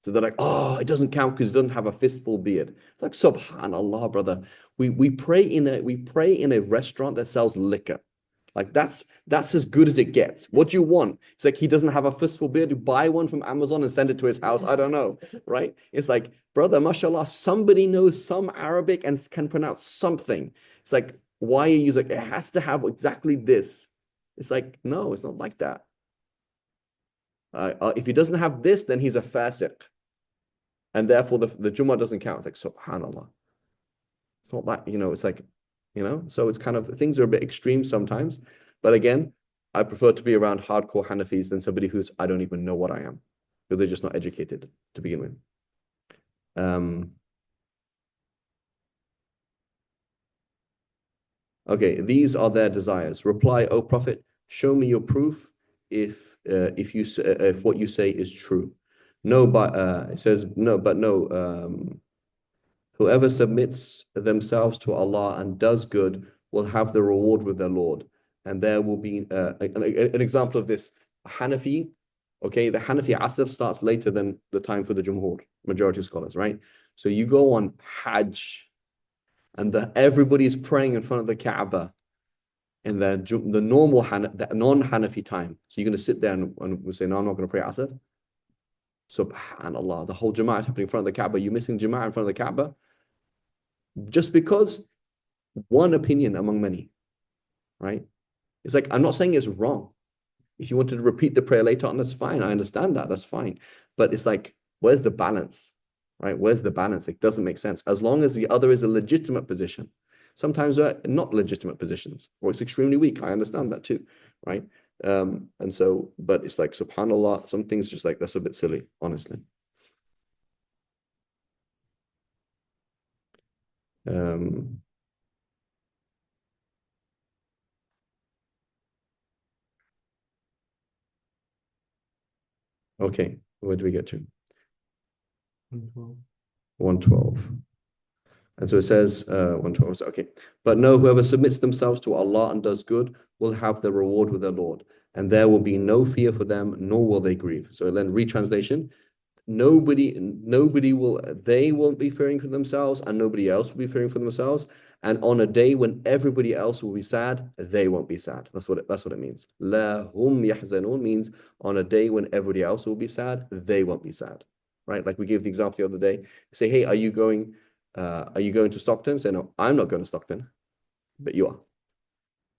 So they're like, oh, it doesn't count because it doesn't have a fistful beard. It's like, subhanallah, brother. We pray in a restaurant that sells liquor. Like that's as good as it gets. What do you want? It's like he doesn't have a fistful beard. You buy one from Amazon and send it to his house. I don't know, right? It's like, brother, mashallah, somebody knows some Arabic and can pronounce something. It's like, why are you like, it has to have exactly this? It's like, no, it's not like that. If he doesn't have this, then he's a fasiq. And therefore the Jummah doesn't count. It's like, subhanallah. It's not that, it's like, so it's kind of, things are a bit extreme sometimes. But again, I prefer to be around hardcore Hanafis than somebody I don't even know what I am, because they're just not educated to begin with. Okay, these are their desires. Reply, O Prophet, show me your proof if what you say is true. No, but it says no, but no. Whoever submits themselves to Allah and does good will have the reward with their Lord. And there will be an example of this. Hanafi, okay, the Hanafi Asr starts later than the time for the Jumhur, majority of scholars, right? So you go on Hajj, and everybody's praying in front of the Kaaba in the the non-Hanafi time. So you're going to sit there and we say, no, I'm not going to pray Asr. Subhanallah, the whole Jama'ah is happening in front of the Kaaba. You're missing Jama'ah in front of the Kaaba just because one opinion among many, right? It's like, I'm not saying it's wrong. If you wanted to repeat the prayer later on, that's fine. I understand that. That's fine. But it's like, where's the balance, right? Where's the balance? It doesn't make sense. As long as the other is a legitimate position. Sometimes they're not legitimate positions, or it's extremely weak. I understand that too, right? And so, but it's like, subhanAllah, some things just like, that's a bit silly, honestly. Um, Okay, where do we get to? 112. And so it says, 112. Okay. But no, whoever submits themselves to Allah and does good will have the reward with their Lord. And there will be no fear for them, nor will they grieve. So then retranslation, nobody will, they won't be fearing for themselves, and nobody else will be fearing for themselves. And on a day when everybody else will be sad, they won't be sad. That's what it means. La hum yahzanun means on a day when everybody else will be sad, they won't be sad. Right? Like we gave the example the other day. Say, hey, are you going to Stockton? Say, no, I'm not going to Stockton, but you are.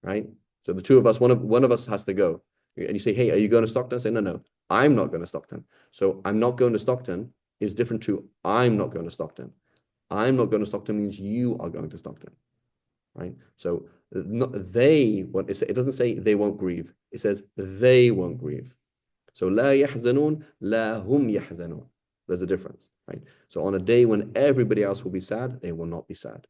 Right? So the two of us, one of us has to go. And you say, hey, are you going to Stockton? Say, no, no, I'm not going to Stockton. So I'm not going to Stockton is different to I'm not going to Stockton. I'm not going to Stockton means you are going to Stockton. Right? So it doesn't say they won't grieve. It says they won't grieve. So la yahzanun, la hum yahzanun. There's a difference, right? So on a day when everybody else will be sad, they will not be sad.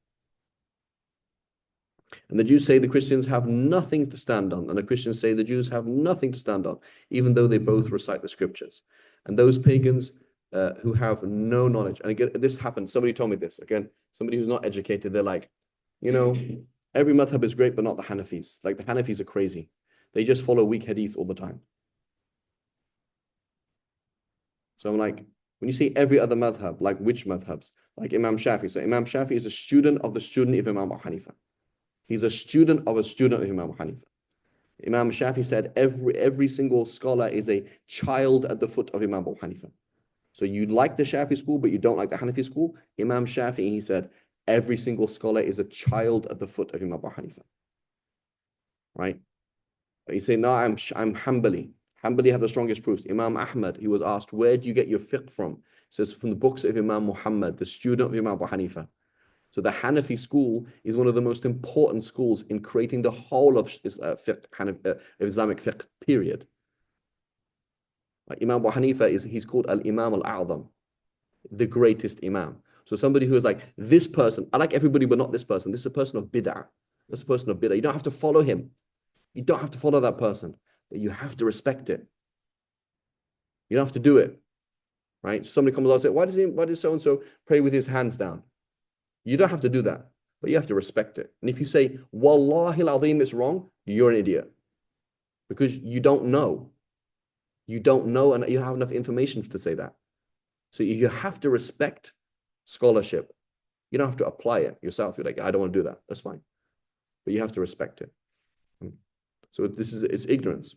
And the Jews say the Christians have nothing to stand on, and the Christians say the Jews have nothing to stand on, even though they both recite the scriptures. And those pagans who have no knowledge, and again, this happened. Somebody told me this again. Somebody who's not educated, they're like, you know, every madhab is great, but not the Hanafis. Like the Hanafis are crazy. They just follow weak hadith all the time. So I'm like, when you say every other madhab, like which madhabs? Like Imam Shafi. So Imam Shafi is a student of the student of Imam Abu Hanifa. He's a student of a student of Imam Hanifa. Imam Shafi said every single scholar is a child at the foot of Imam Abu Hanifa. So you like the Shafi school, but you don't like the Hanafi school. Imam Shafi, he said, every single scholar is a child at the foot of Imam Abu Hanifa. Right? You say, no, I'm Hanbali. Hanbali have the strongest proofs. Imam Ahmad, he was asked, where do you get your fiqh from? He says, from the books of Imam Muhammad, the student of Imam Abu Hanifa. So the Hanafi school is one of the most important schools in creating the whole of fiqh, Islamic fiqh, period. Like Imam Abu Hanifa, he's called Al-Imam Al-A'zam, the greatest Imam. So somebody who is like, this person, I like everybody, but not this person. This is a person of bid'ah. This is a person of bid'ah. You don't have to follow him. You don't have to follow that person, but you have to respect it. You don't have to do it, right? Somebody comes along and says, why does so-and-so pray with his hands down? You don't have to do that, but you have to respect it. And if you say, Wallahi al-azim, it's wrong, you're an idiot. Because you don't know. You don't know, and you don't have enough information to say that. So you have to respect scholarship. You don't have to apply it yourself. You're like, I don't want to do that. That's fine. But you have to respect it. So it's ignorance.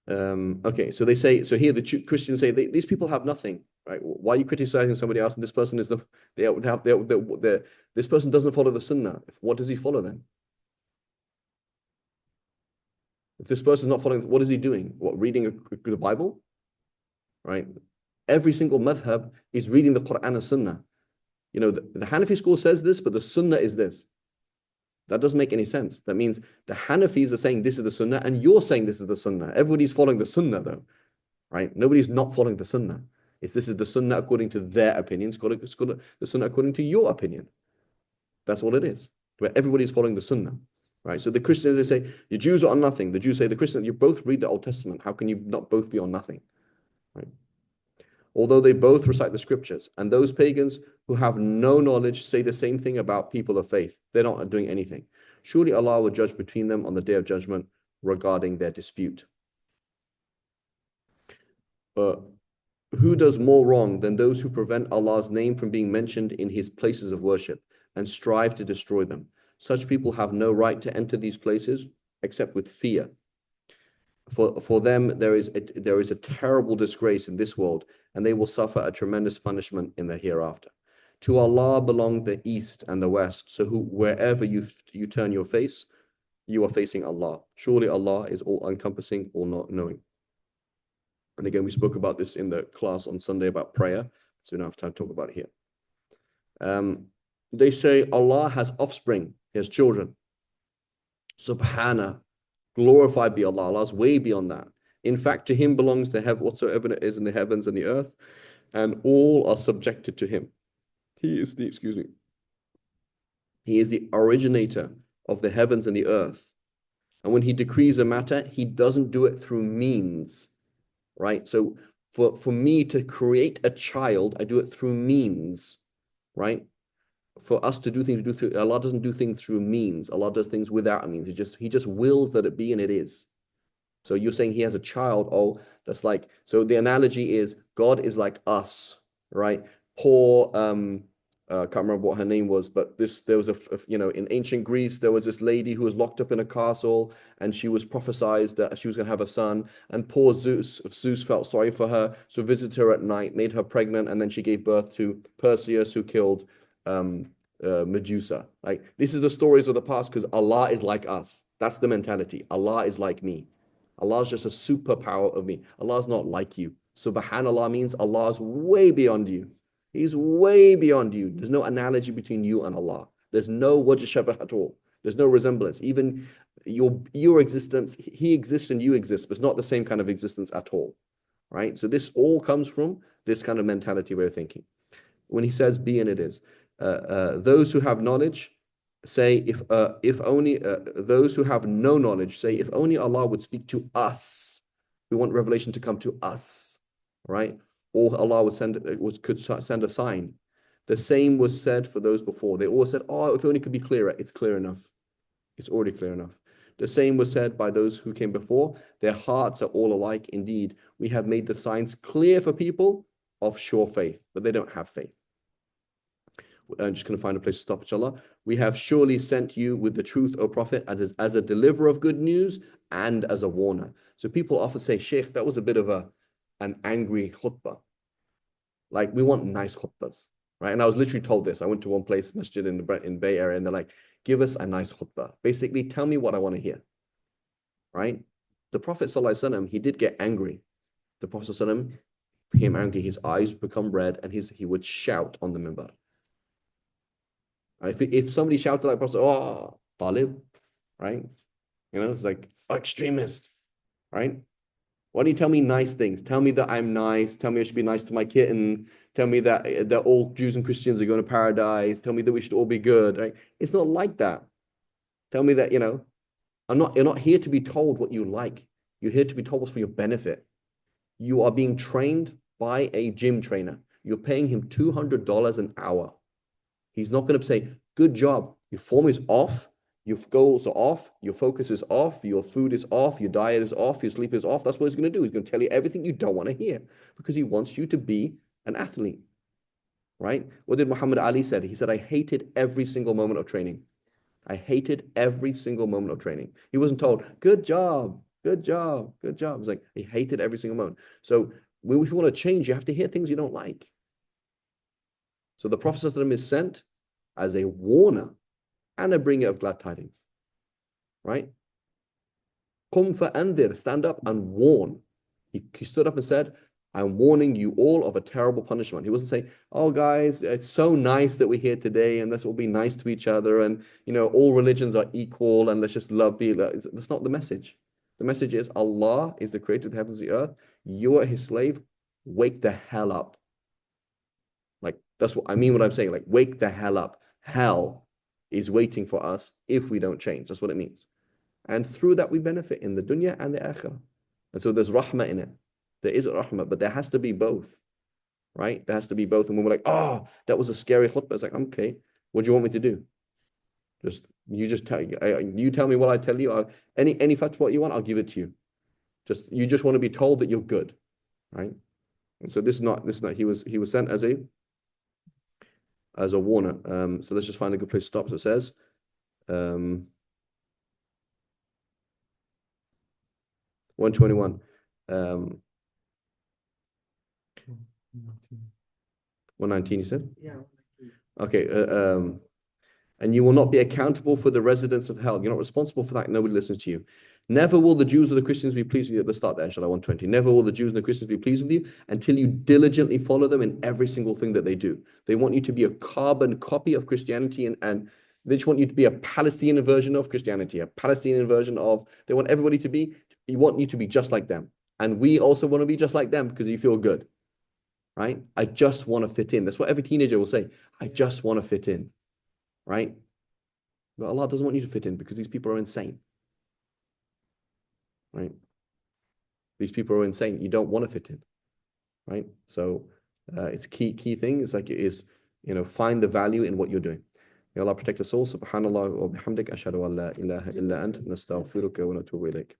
Okay, so here the Christians say these people have nothing, right? Why are you criticizing somebody else? And this person is this person doesn't follow the Sunnah. What does he follow then? If this person is not following, what is he doing? What, reading the Bible? Right? Every single madhab is reading the Quran and Sunnah. You know, the Hanafi school says this, but the Sunnah is this. That doesn't make any sense. That means the Hanafis are saying this is the Sunnah, and you're saying this is the Sunnah. Everybody's following the Sunnah, though, right? Nobody's not following the Sunnah. This is the Sunnah according to their opinion. It's the Sunnah according to your opinion. That's all it is. Where everybody's following the Sunnah, right? So the Christians, they say the Jews are on nothing. The Jews say the Christians, you both read the Old Testament. How can you not both be on nothing, right? Although they both recite the scriptures, and those pagans who have no knowledge say the same thing about people of faith. They're not doing anything. Surely Allah will judge between them on the day of judgment regarding their dispute. Who does more wrong than those who prevent Allah's name from being mentioned in his places of worship and strive to destroy them? Such people have no right to enter these places except with fear. For them, there is a terrible disgrace in this world, and they will suffer a tremendous punishment in the hereafter. To Allah belong the east and the west. So wherever you turn your face, you are facing Allah. Surely Allah is all encompassing, all knowing. And again, we spoke about this in the class on Sunday about prayer, so we don't have time to talk about it here. They say Allah has offspring, he has children. Subhana, glorified be Allah. Allah's way beyond that. In fact, to him belongs whatsoever it is in the heavens and the earth, and all are subjected to him. He is the originator of the heavens and the earth, And when he decrees a matter, he doesn't do it through means, right? So for me to create a child, I do it through means, right? For us to do things, we do through Allah doesn't do things through means. Allah does things without a means. He just wills that it be, and it is. So you're saying he has a child. Oh, that's like, so the analogy is God is like us, right? Poor, I can't remember what her name was, but there was in ancient Greece, there was this lady who was locked up in a castle, and she was prophesied that she was going to have a son. And poor Zeus felt sorry for her, so visited her at night, made her pregnant, and then she gave birth to Perseus, who killed um, Medusa. Like, this is the stories of the past, because Allah is like us. That's the mentality. Allah is like me. Allah is just a superpower of me. Allah is not like you. Subhanallah means Allah is way beyond you. He's way beyond you. There's no analogy between you and Allah. There's no wajh shabah at all. There's no resemblance. Even your existence, he exists and you exist, but it's not the same kind of existence at all. Right? So this all comes from this kind of mentality way of thinking. When he says be and it is. Those who have knowledge say if only those who have no knowledge say if only Allah would speak to us. We want revelation to come to us, right? Or Allah could send a sign. The same was said for those before. They all said, oh, if only it could be clearer. It's clear enough. It's already clear enough. The same was said by those who came before. Their hearts are all alike. Indeed, we have made the signs clear for people of sure faith, but they don't have faith. I'm just going to find a place to stop, inshallah. We have surely sent you with the truth, O Prophet, as a deliverer of good news and as a warner. So people often say, Sheikh, that was a bit of an angry khutbah. Like, we want nice khutbahs, right? And I was literally told this. I went to one place, masjid in Bay Area, and they're like, give us a nice khutbah. Basically, tell me what I want to hear, right? The Prophet ﷺ, he did get angry. The Prophet ﷺ became angry. His eyes would become red, and he would shout on the minbar. If somebody shouted like Prophet, oh, Talib, right? It's like, oh, extremist, right? Why don't you tell me nice things? Tell me that I'm nice. Tell me I should be nice to my kitten. Tell me that all Jews and Christians are going to paradise. Tell me that we should all be good, right? It's not like that. Tell me that, you're not here to be told what you like. You're here to be told what's for your benefit. You are being trained by a gym trainer. You're paying him $200 an hour. He's not going to say, good job. Your form is off. Your goals are off. Your focus is off. Your food is off. Your diet is off. Your sleep is off. That's what he's going to do. He's going to tell you everything you don't want to hear because he wants you to be an athlete, right? What did Muhammad Ali say? He said, I hated every single moment of training. I hated every single moment of training. He wasn't told, good job, good job, good job. It's like, he hated every single moment. So if you want to change, you have to hear things you don't like. So the Prophet is sent as a warner and a bringer of glad tidings, right? Qum fa'andir, stand up and warn. He stood up and said, I'm warning you all of a terrible punishment. He wasn't saying, oh, guys, it's so nice that we're here today and let's all be nice to each other and, all religions are equal and let's just love people. That's not the message. The message is Allah is the creator of the heavens and the earth. You are his slave. Wake the hell up. Like, that's what I mean, what I'm saying. Like, wake the hell up. Hell is waiting for us if we don't change. That's what it means. And through that, we benefit in the dunya and the akhirah. And so there's rahmah in it. There is rahmah, but there has to be both, right? There has to be both. And when we're like, oh, that was a scary khutbah, it's like, okay, what do you want me to do? You tell me what I tell you. Any fatwa you want, I'll give it to you. You just want to be told that you're good, right? And so this is not. He was sent as a warner. So let's just find a good place to stop. So it says, 121. 119, you said? Yeah. Okay. And you will not be accountable for the residents of hell. You're not responsible for that. Nobody listens to you. Never will the Jews or the Christians be pleased with you. At the start there, inshallah, 120. Never will the Jews and the Christians be pleased with you until you diligently follow them in every single thing that they do. They want you to be a carbon copy of Christianity and they just want you to be a Palestinian version of Christianity, a Palestinian version of, they want everybody to be, you want you to be just like them. And we also want to be just like them because you feel good, right? I just want to fit in. That's what every teenager will say. I just want to fit in, right? But Allah doesn't want you to fit in because these people are insane. right? These people are insane. You don't want to fit in, right? So it's key thing. It's like it is, find the value in what you're doing. May Allah protect us all. Subhanallah wa bihamdik. Ashhadu an la ilaha illa ant. Nastaghfiruka wa natubu ilayk.